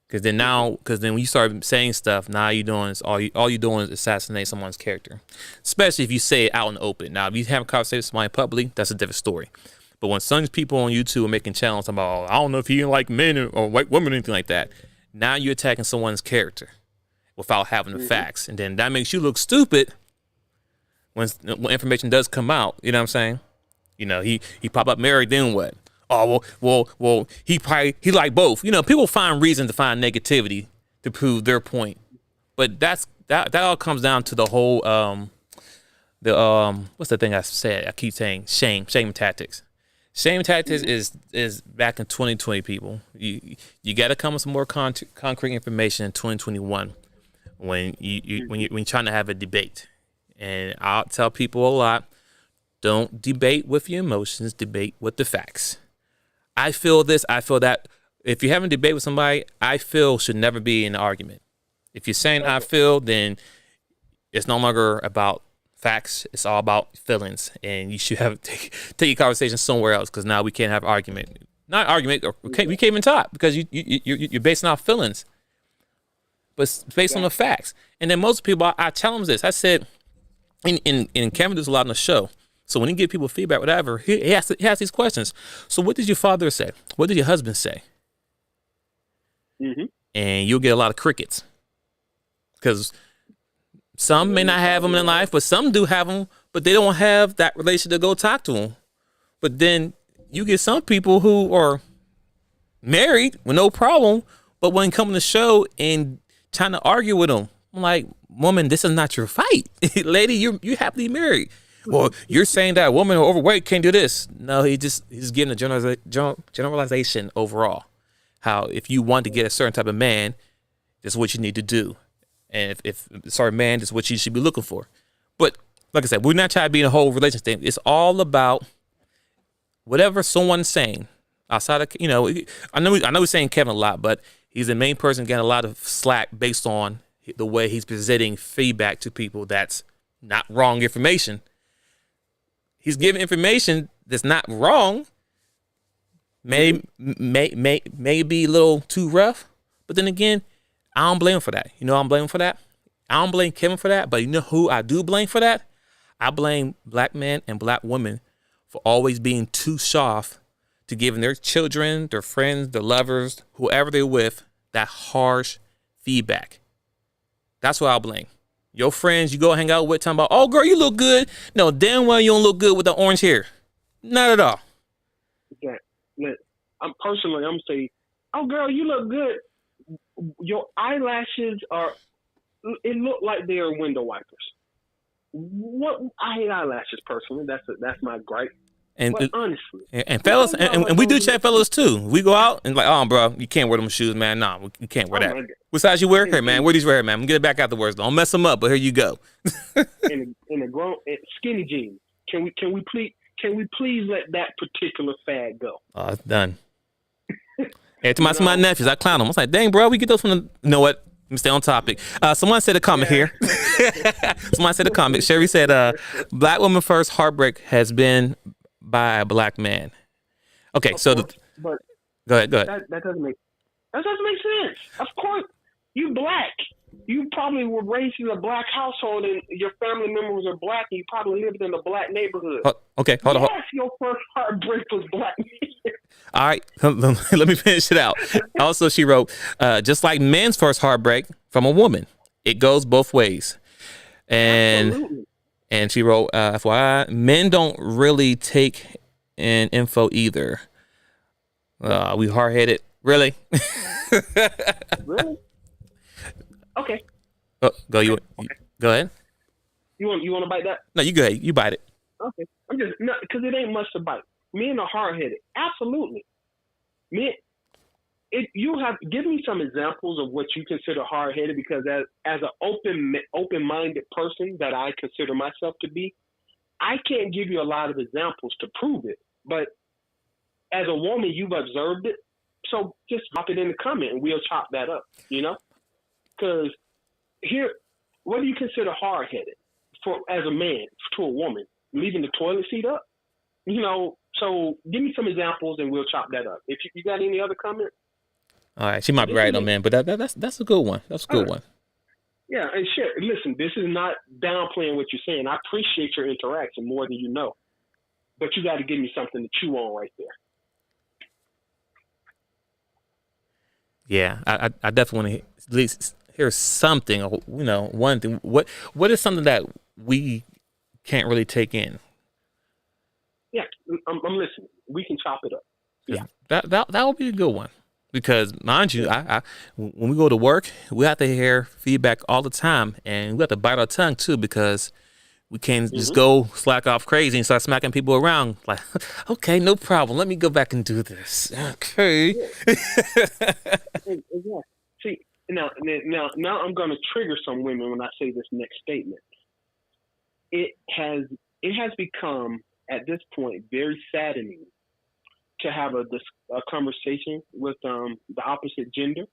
Because then when you start saying stuff, now you're doing is all you're doing is assassinate someone's character, especially if you say it out in the open. Now, if you have a conversation with somebody publicly, that's a different story. But when some people on YouTube are making challenges about, I don't know if he didn't like men or white women or anything like that, now you're attacking someone's character without having the facts, and then that makes you look stupid when information does come out. You know what I'm saying? You know, he pop up married, then what? Oh, well, he like both. You know, people find reason to find negativity to prove their point, but that all comes down to the whole what's the thing I said? I keep saying shame tactics. Shame tactics is back in 2020. People, you got to come with some more concrete information in 2021 when you're trying to have a debate. And I'll tell people a lot: don't debate with your emotions, debate with the facts. I feel this, I feel that. If you're having a debate with somebody, I feel should never be in an argument. If you're saying I feel, then it's no longer about facts. It's all about feelings, and you should have take your conversation somewhere else, because now we can't have argument. Not argument, or we can't even talk, because you're basing off feelings, but it's based on the facts. And then most people, I challenge this. I said, and Kevin does a lot on the show. So when he give people feedback, whatever, he has these questions. So what did your father say? What did your husband say? Mm-hmm. And you'll get a lot of crickets, because some may not have them in life, but some do have them, but they don't have that relation to go talk to them. But then you get some people who are married with no problem, but when coming to the show and trying to argue with them, I'm like, woman, this is not your fight. Lady, you happily married. Well, you're saying that a woman overweight can't do this. No, he's giving a generalization overall. How if you want to get a certain type of man, this is what you need to do. And if sorry, man, this is what you should be looking for. But like I said, we're not trying to be in a whole relationship thing. It's all about whatever someone's saying. Outside of, you know, I know we're saying Kevin a lot, but he's the main person getting a lot of slack based on the way he's presenting feedback to people that's not wrong information. He's giving information that's not wrong. May be a little too rough, but then again, I don't blame him for that. You know, I'm blaming for that. I don't blame Kevin for that, but you know who I do blame for that? I blame black men and black women for always being too soft to giving their children, their friends, their lovers, whoever they're with, that harsh feedback. That's what I'll blame. Your friends you go hang out with talking about, oh, girl, you look good. No, damn well you don't look good with the orange hair. Not at all. Yeah. I'm saying, oh, girl, you look good. Your eyelashes it look like they are window wipers. What? I hate eyelashes personally. That's my gripe. But honestly, and fellas, and we do chat fellas too. We go out and like, oh, bro, you can't wear them shoes, man. Nah, you can't wear that. What size you wear? Here, man, wear these right here, man. I'm gonna get it back afterwards. Don't mess them up, but here you go. in a grown skinny jeans. Can we please let that particular fad go? Oh, it's done. Hey, to my nephews, I clown them. I was like, dang, bro, we get those from the. You know what? Let me stay on topic. Someone said a comment here. Someone said a comment. Sherry said, "Black woman first heartbreak has been by a black man." Okay, so but go ahead. That doesn't make sense. Of course, you black. You probably were raised in a black household, and your family members are black, and you probably lived in a black neighborhood. Okay, hold on. Yes, your first heartbreak was black. All right, let me finish it out. Also, she wrote, just like men's first heartbreak from a woman, it goes both ways. And she wrote, FYI, men don't really take in info either. We hard-headed Really? Really? Okay. Oh, you go ahead. You want to bite that? No, you go ahead. You bite it. Okay. I'm just no, because it ain't much to bite. Men are hard headed. Absolutely. Men. You have give me some examples of what you consider hard headed, because as an open minded person that I consider myself to be, I can't give you a lot of examples to prove it. But as a woman, you've observed it, so just drop it in the comment and we'll chop that up. You know, because here, what do you consider hard headed for as a man to a woman? Leaving the toilet seat up? You know, so give me some examples and we'll chop that up. If you got any other comments. All right, she might be right on, man, but that's a good one. That's a good one. Yeah, and shit, listen, this is not downplaying what you're saying. I appreciate your interaction more than you know. But you got to give me something to chew on right there. Yeah, I definitely want to at least hear something, you know, one thing. What is something that we can't really take in? Yeah, I'm listening. We can chop it up. Yeah. That would be a good one. Because, mind you, I when we go to work, we have to hear feedback all the time, and we have to bite our tongue too, because we can't just go slack off crazy and start smacking people around. Like, okay, no problem. Let me go back and do this. Okay. Yeah. See, now I'm going to trigger some women when I say this next statement. It has become at this point very saddening to have a conversation with the opposite gender,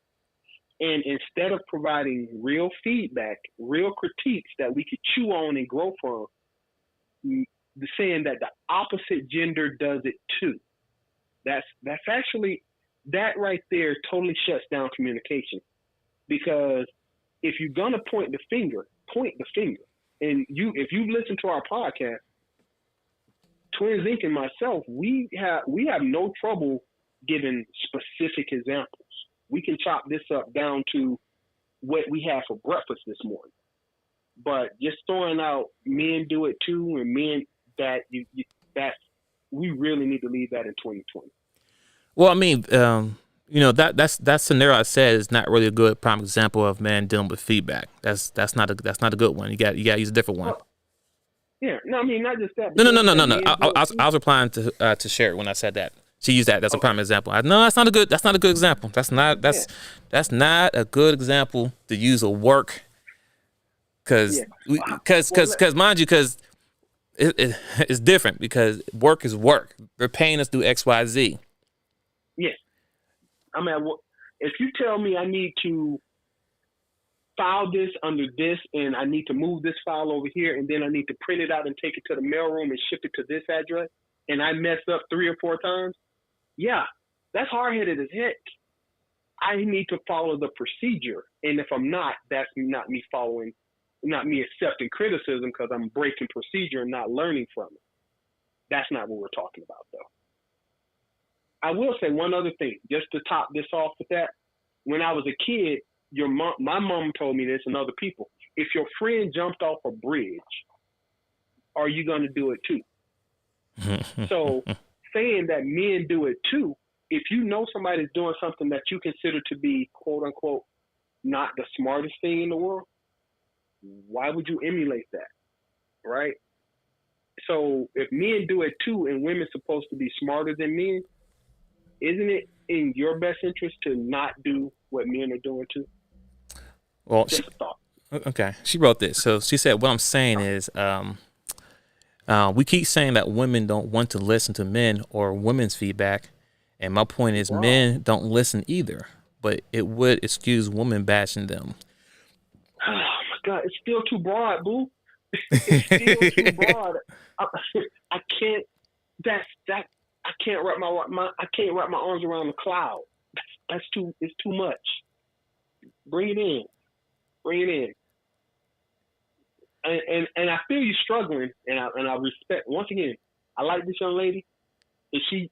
and instead of providing real feedback, real critiques that we could chew on and grow from, saying that the opposite gender does it too. That's actually, that right there totally shuts down communication, because if you're gonna point the finger. And if you listen to our podcast, Twinsinc and myself, we have no trouble giving specific examples. We can chop this up down to what we had for breakfast this morning. But just throwing out men do it too, and men that we really need to leave that in 2020. Well, I mean, you know, that scenario I said is not really a good prime example of men dealing with feedback. That's not a good one. You got to use a different one. Well, yeah, no, I mean, not just that. No. I was replying to Sherry when I said that. She used that. That's a prime example. No, that's not a good example. That's not a good example to use a work. Because mind you, because it's different, because work is work. They're paying us to do X, Y, Z. Yes. I mean, if you tell me I need to file this under this, and I need to move this file over here, and then I need to print it out and take it to the mailroom and ship it to this address, and I mess up 3 or 4 times, yeah, that's hard-headed as heck. I need to follow the procedure, and if I'm not, that's not me accepting criticism because I'm breaking procedure and not learning from it. That's not what we're talking about, though. I will say one other thing, just to top this off with that. When I was a kid, my mom told me this, and other people. If your friend jumped off a bridge, are you going to do it too? So saying that men do it too, if you know somebody's doing something that you consider to be, quote unquote, not the smartest thing in the world, why would you emulate that? Right? So if men do it too, and women's supposed to be smarter than men, isn't it in your best interest to not do what men are doing too? Well, she wrote this. So she said, what I'm saying is, we keep saying that women don't want to listen to men or women's feedback. And my point is, men don't listen either, but it would excuse women bashing them. Oh my God, it's still too broad, boo. It's still too broad. I can't. I can't wrap my arms around the cloud. It's too much. Bring it in. And I feel you struggling, and I respect. Once again, I like this young lady. Is she?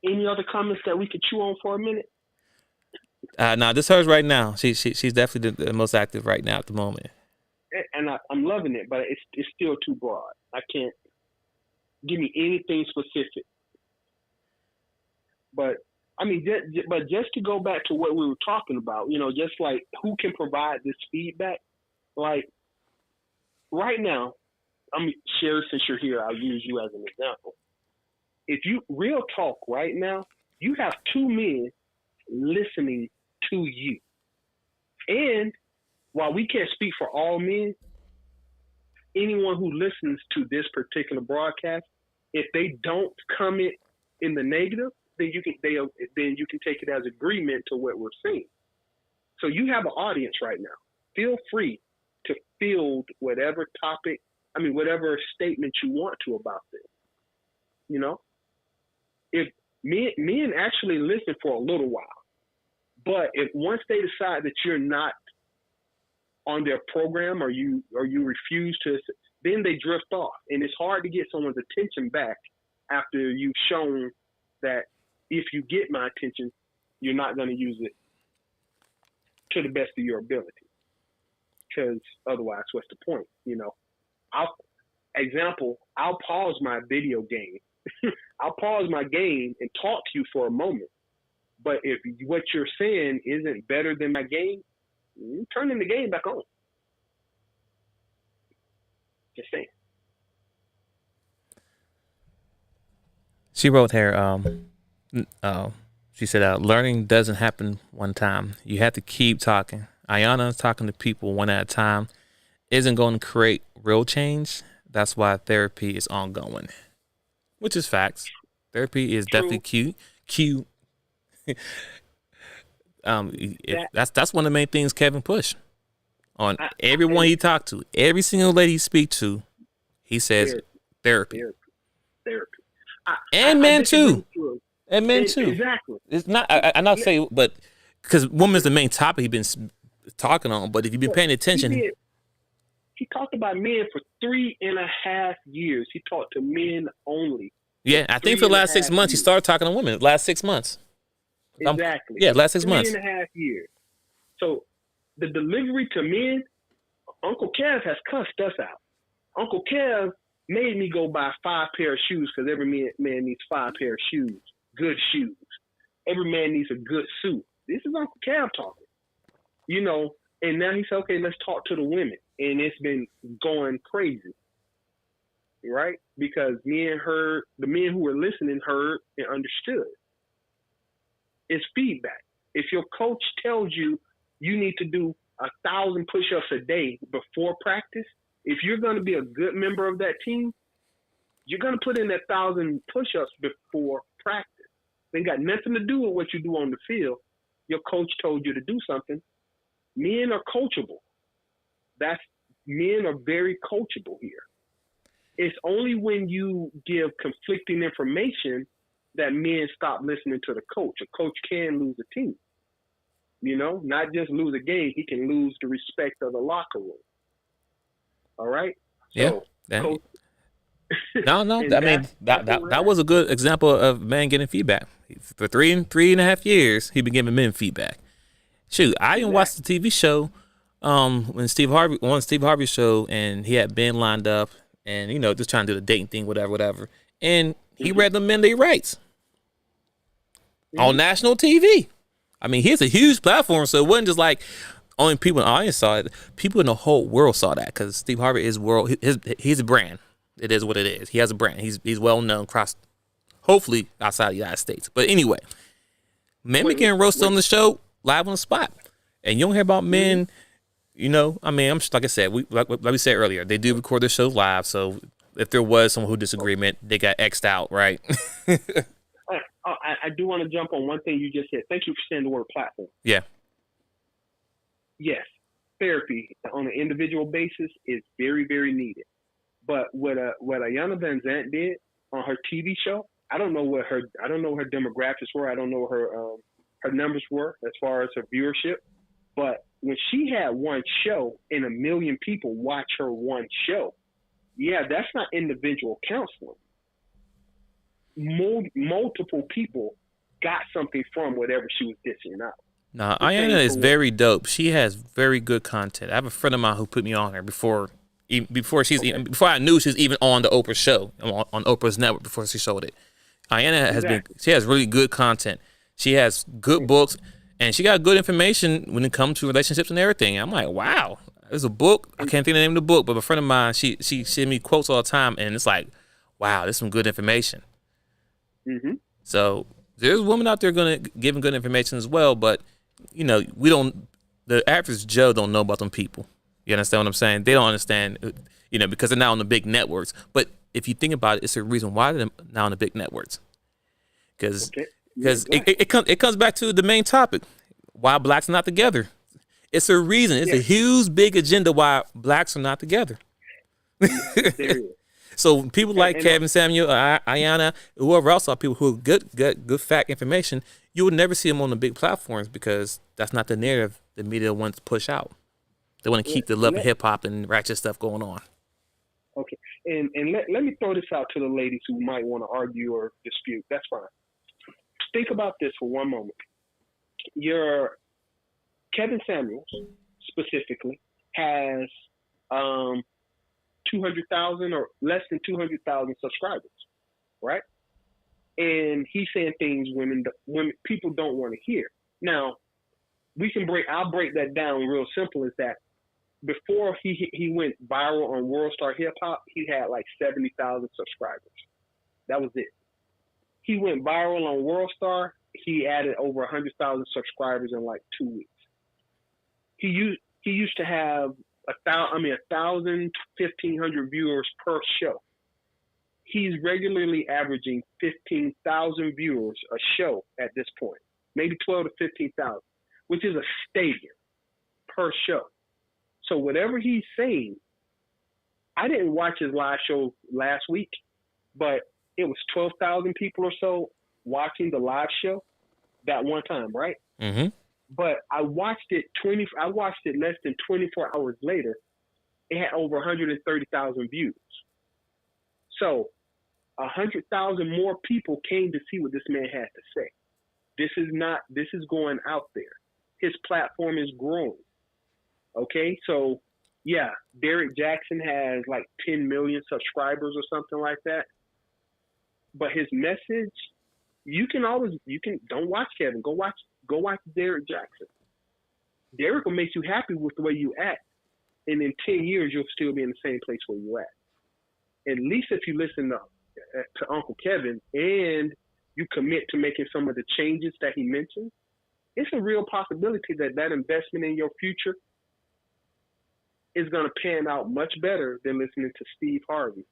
Any other comments that we could chew on for a minute? No, this is hers right now. She's definitely the most active right now at the moment. And I'm loving it, but it's still too broad. I can't give me anything specific. But I mean, but just to go back to what we were talking about, just like who can provide this feedback. Like right now, Sherry, since you're here, I'll use you as an example. If you real talk right now, you have two men listening to you. And while we can't speak for all men, anyone who listens to this particular broadcast, if they don't comment in the negative, then you can take it as agreement to what we're saying. So you have an audience right now. Feel free to field whatever topic, whatever statement you want to about this. If men actually listen for a little while, but if once they decide that you're not on their program or you refuse to, then they drift off, and it's hard to get someone's attention back after you've shown that if you get my attention, you're not going to use it to the best of your ability, because otherwise, what's the point? I'll pause my video game. I'll pause my game and talk to you for a moment. But if what you're saying isn't better than my game, I'm turning the game back on. Just saying. She wrote here, she said, learning doesn't happen one time. You have to keep talking. Ayana talking to people one at a time isn't going to create real change. That's why therapy is ongoing, which is facts. Therapy is definitely cute. That's one of the main things Kevin pushed on everyone he talked to, every single lady he speak to. He says therapy. And men too. Exactly. It's not. I'm not saying, but because woman's the main topic he's been talking on. But if you've been paying attention, he talked about men for 3.5 years. He talked to men only. Yeah, I think for the last 6 months he started talking to women. Last 6 months. Exactly. Last 6 months. 3.5 years. So the delivery to men, Uncle Kev has cussed us out. Uncle Kev made me go buy 5 pair of shoes, because every man needs 5 pair of shoes, good shoes. Every man needs a good suit. This is Uncle Kev talking, and now he said, okay, let's talk to the women. And it's been going crazy, right? Because the men who were listening heard and understood. It's feedback. If your coach tells you you need to do 1,000 push-ups a day before practice, if you're going to be a good member of that team, you're going to put in that 1,000 push-ups before practice. They got nothing to do with what you do on the field. Your coach told you to do something. Men are coachable. Men are very coachable here. It's only when you give conflicting information that men stop listening to the coach. A coach can lose a team. Not just lose a game, he can lose the respect of the locker room. All right? Yeah. No. That was a good example of man getting feedback. For 3.5 years, he been giving men feedback. Shoot, I even watched the TV show when Steve Harvey show, and he had Ben lined up, and just trying to do the dating thing, whatever. And he read the men their rights on national TV. I mean, he has a huge platform, so it wasn't just like only people in the audience saw it. People in the whole world saw that, because Steve Harvey is he's a brand. It is what it is. He has a brand. He's well known across, hopefully outside the United States. But anyway, men be getting roasted on the show live on the spot, and you don't hear about men. I'm like I said, like we said earlier, they do record their shows live. So if there was someone who disagreement, they got X'd out, right? I do want to jump on one thing you just said. Thank you for saying the word platform. Yeah. Yes, therapy on an individual basis is very, very needed. But what Ayana Van Zant did on her TV show, I don't know what her demographics were. I don't know what her numbers were as far as her viewership. But when she had one show and 1 million people watch her one show, yeah, that's not individual counseling. Multiple people got something from whatever she was dishing out. Nah, Ayana is very dope. She has very good content. I have a friend of mine who put me on her before I knew she was even on the Oprah show, on Oprah's network, before she showed it. Ayana she has really good content. She has good books, and she got good information when it comes to relationships and everything. I'm like, wow, there's a book. I can't think of the name of the book, but a friend of mine, she send me quotes all the time, and it's like, wow, there's some good information. Mm-hmm. So there's women out there giving good information as well, but the average Joe don't know about them people. You understand what I'm saying? They don't understand, because they're not on the big networks. But if you think about it, it's a reason why they're not on the big networks. Because it comes back to the main topic, why blacks are not together. It's a reason. It's a huge, big agenda why blacks are not together. So people like Kevin Samuel, Ayanna, whoever else are people who are good fact information, you would never see them on the big platforms because that's not the narrative the media wants to push out. They want to keep the love of hip hop and ratchet stuff going on. Okay, and let me throw this out to the ladies who might want to argue or dispute. That's fine. Think about this for one moment. Your Kevin Samuels specifically has 200,000 or less than 200,000 subscribers, right? And he's saying things women people don't want to hear. Now, I'll break that down real simple. Is that before he went viral on World Star Hip Hop, he had like 70,000 subscribers. That was it. He went viral on World Star. He added over 100,000 subscribers in like 2 weeks. He used to have 1,000, 1,500 viewers per show. He's regularly averaging 15,000 viewers a show at this point, maybe 12 to 15,000, which is a stadium per show. So whatever he's saying, I didn't watch his live show last week, but it was 12,000 people or so watching the live show that one time, right? Mm-hmm. But I watched it less than 24 hours later. It had over 130,000 views. So 100,000 more people came to see what this man had to say. This is going out there. His platform is growing. Okay, so yeah, Derek Jackson has like 10 million subscribers or something like that. But his message, don't watch Kevin. Go watch Derek Jackson. Derek will make you happy with the way you act. And in 10 years, you'll still be in the same place where you at. At least if you listen to Uncle Kevin and you commit to making some of the changes that he mentioned, it's a real possibility that investment in your future is going to pan out much better than listening to Steve Harvey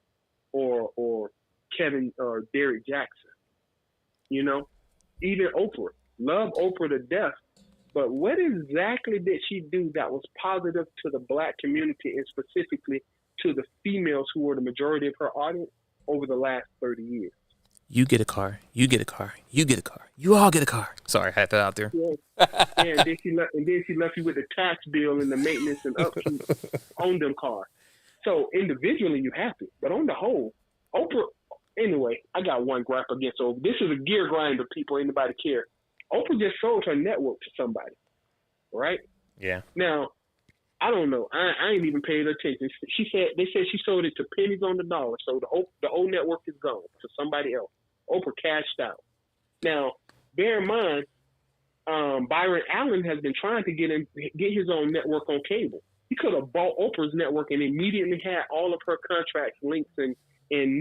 or Kevin or Derek Jackson. Even Oprah. Love Oprah to death. But what exactly did she do that was positive to the black community and specifically to the females who were the majority of her audience over the last 30 years? You get a car. You get a car. You get a car. You all get a car. Sorry, I had that out there. Yeah. And then she left you with the tax bill and the maintenance and upkeep on them cars. So individually, you're happy. But on the whole, Oprah, anyway, I got one gripe against Oprah. This is a gear grinder, people. Anybody care? Oprah just sold her network to somebody, right? Yeah. Now, I don't know. I ain't even paid attention. They said she sold it to pennies on the dollar. So the old network is gone to somebody else. Oprah cashed out. Now, bear in mind, Byron Allen has been trying to get his own network on cable. He could have bought Oprah's network and immediately had all of her contracts, links, and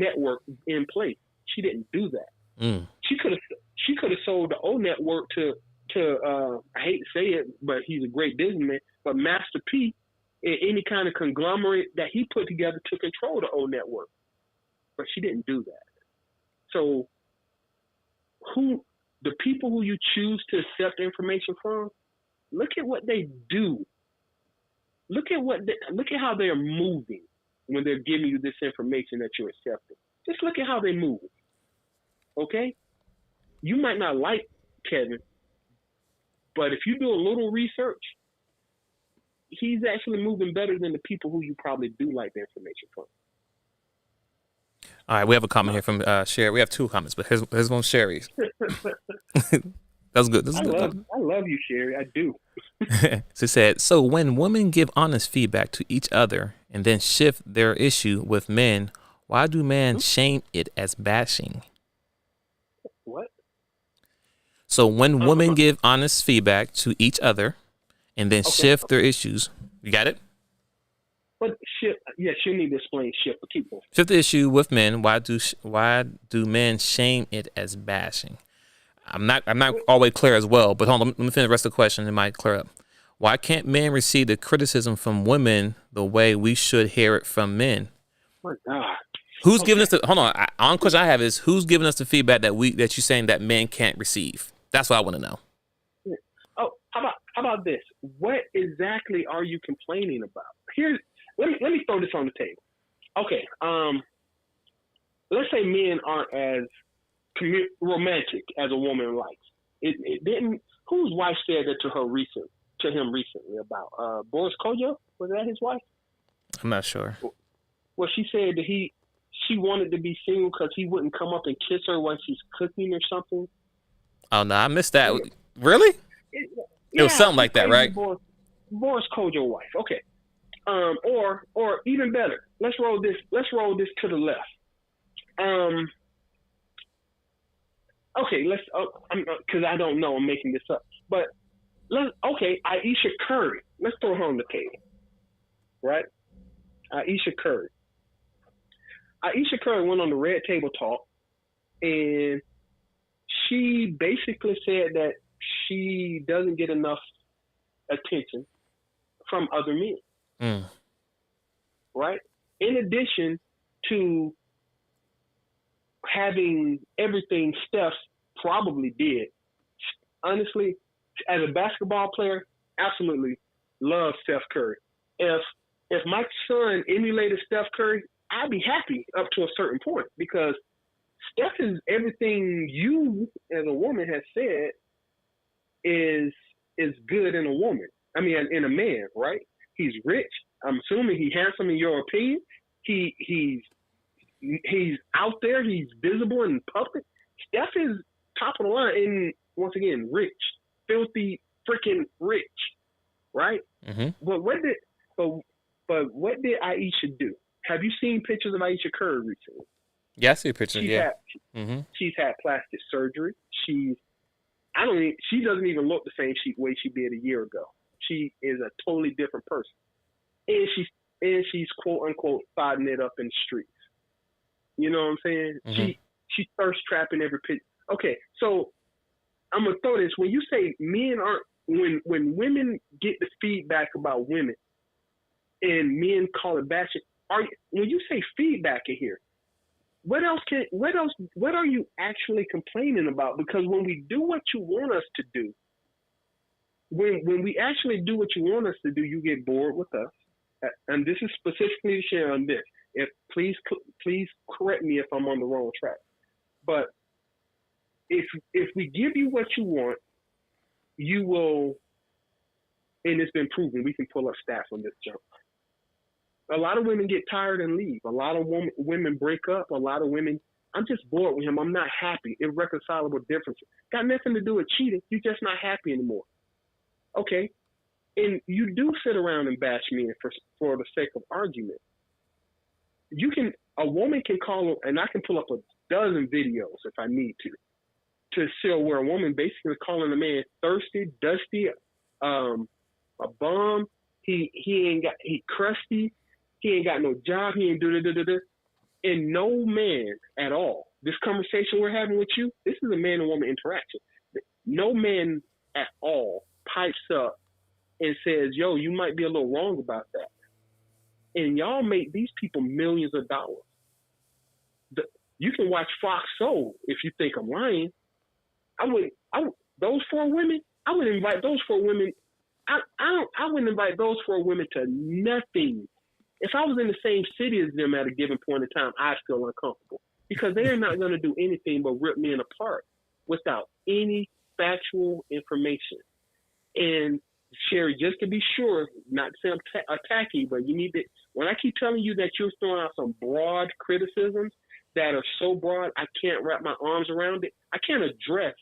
network in place. She didn't do that. Mm. She could have sold the O network to I hate to say it, but he's a great businessman, but Master P, any kind of conglomerate that he put together to control the O network. But she didn't do that. So the people who you choose to accept information from, look at what they do. Look at how they're moving when they're giving you this information that you're accepting. Just look at how they move. Okay? You might not like Kevin, but if you do a little research, he's actually moving better than the people who you probably do like the information from. All right, we have a comment here from Sherry. We have two comments, but here's one Sherry's. That's good. I love you, Sherry. I do. She said, so when women give honest feedback to each other and then shift their issue with men, why do men shame it as bashing? What? So when women give honest feedback to each other and then shift their issues, you got it? But shift, yes, you need to explain shift for people. Shift the issue with men. Why do men shame it as bashing? I'm not always clear as well, but hold on, let me finish the rest of the question. It might clear up. Why can't men receive the criticism from women the way we should hear it from men? My God. Who's giving us the on question I have is who's giving us the feedback that you're saying that men can't receive? That's what I want to know. Oh, how about this? What exactly are you complaining about? Let me throw this on the table. Okay, let's say men aren't as romantic as a woman likes. It didn't. Whose wife said that to him recently about Boris Kojo? Was that his wife? I'm not sure. Well, she said that she wanted to be single because he wouldn't come up and kiss her when she's cooking or something. Oh no, I missed that. Yeah. Really? It was something like that, right? Boris Kojo wife. Okay. Or even better, let's roll this to the left. Okay, because I don't know, I'm making this up. But Aisha Curry. Let's throw her on the table, right? Aisha Curry. Aisha Curry went on the Red Table Talk, and she basically said that she doesn't get enough attention from other men. Right? In addition to having everything Steph probably did. Honestly, as a basketball player, absolutely love Steph Curry. If my son emulated Steph Curry, I'd be happy up to a certain point because Steph is everything you as a woman has said is good in a woman. I mean, in a man, right? He's rich. I'm assuming he's handsome in your opinion. He's out there. He's visible in public. Steph is top of the line and once again, rich, filthy, freaking rich, right? Mm-hmm. But what did Aisha do? Have you seen pictures of Aisha Curry recently? Yeah, I see pictures. She's had plastic surgery. She doesn't even look the same way she did a year ago. She is a totally different person, and she's quote unquote fighting it up in the streets. You know what I'm saying? Mm-hmm. She's thirst trapping every picture. Okay, so I'm gonna throw this. When you say men aren't, when women get the feedback about women, and men call it bashing, when you say feedback in here, what are you actually complaining about? Because when we do what you want us to do, when we actually do what you want us to do, you get bored with us. And this is specifically to share on this. Please correct me if I'm on the wrong track. But if we give you what you want, you will, and it's been proven, we can pull up stats on this jump. A lot of women get tired and leave. A lot of women break up. A lot of women, I'm just bored with him. I'm not happy. Irreconcilable differences. Got nothing to do with cheating. You're just not happy anymore. Okay. And you do sit around and bash men for the sake of argument. A woman can call, and I can pull up a dozen videos if I need to show where a woman basically calling a man thirsty, dusty, a bum. He crusty. He ain't got no job. He ain't do. And no man at all. This conversation we're having with you, this is a man and woman interaction. No man at all pipes up and says, yo, you might be a little wrong about that. And y'all make these people millions of dollars. You can watch Fox Soul if you think I'm lying. Those four women, I wouldn't invite those four women. I wouldn't invite those four women to nothing. If I was in the same city as them at a given point in time, I'd feel uncomfortable because they're not going to do anything but rip men apart without any factual information. And Sherry, just to be sure, not to say I'm attacking, but you need to, when I keep telling you that you're throwing out some broad criticisms that are so broad, I can't wrap my arms around it. I can't address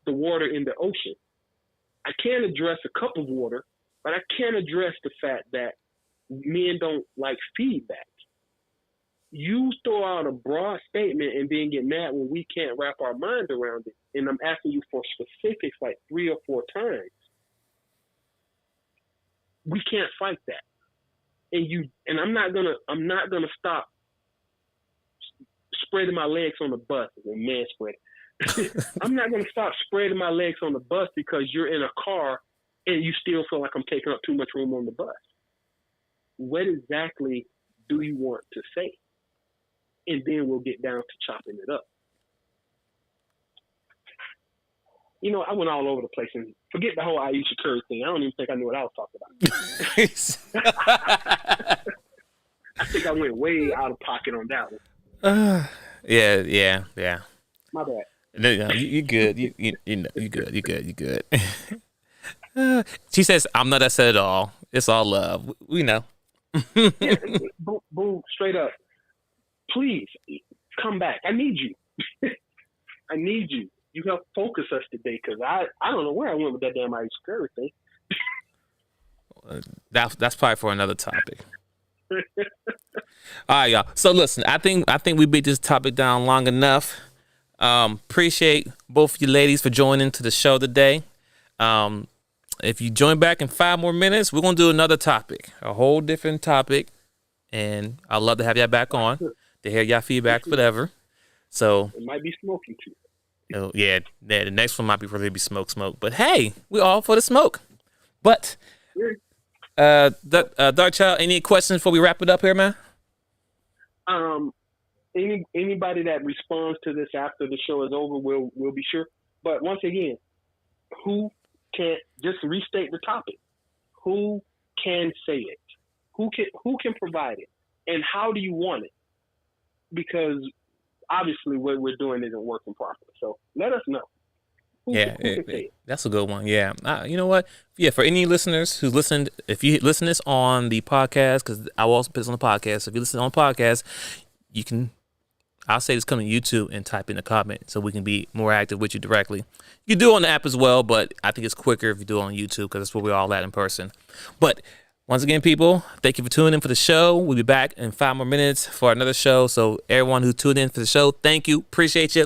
the water in the ocean. I can't address a cup of water, but I can address the fact that men don't like feedback. you throw out a broad statement and then get mad when we can't wrap our mind around it. And I'm asking you for specifics like 3 or 4 times. We can't fight that. And I'm not gonna stop spreading my legs on the bus and man spreading. I'm not gonna stop spreading my legs on the bus because you're in a car and you still feel like I'm taking up too much room on the bus. What exactly do you want to say? And then we'll get down to chopping it up. You know, I went all over the place, and forget the whole Ayesha Curry thing. I don't even think I knew what I was talking about. I think I went way out of pocket on that one. Yeah. My bad. No, you good. You good. She says, "I'm not upset at all. It's all love. We know." Yeah, boom, straight up. Please come back. I need you. I need you. You help focus us today because I don't know where I went with that damn Ayesha Curry thing. That's probably for another topic. All right, y'all. So listen, I think we beat this topic down long enough. Appreciate both of you ladies for joining to the show today. If you join back in 5 more minutes, we're gonna do another topic, a whole different topic, and I'd love to have y'all back on to hear y'all feedback, whatever. So it might be smoking too. Oh, yeah, the next one might be really be smoke, but hey, we all for the smoke. But Dark Child, any questions before we wrap it up here, man? Anybody that responds to this after the show is over will be sure. But once again, who can just restate the topic? Who can say it? Who can provide it? And how do you want it? Because obviously what we're doing isn't working properly. So let us know. Who can say it? That's a good one. Yeah. You know what? Yeah, for any listeners who listened, if you listen to this on the podcast, because I will also put this on the podcast. So if you listen on the podcast, you can, I'll say just come to YouTube and type in a comment so we can be more active with you directly. You can do it on the app as well, but I think it's quicker if you do it on YouTube because that's where we're all at in person. But once again, people, thank you for tuning in for the show. We'll be back in 5 more minutes for another show. So everyone who tuned in for the show, thank you. Appreciate you.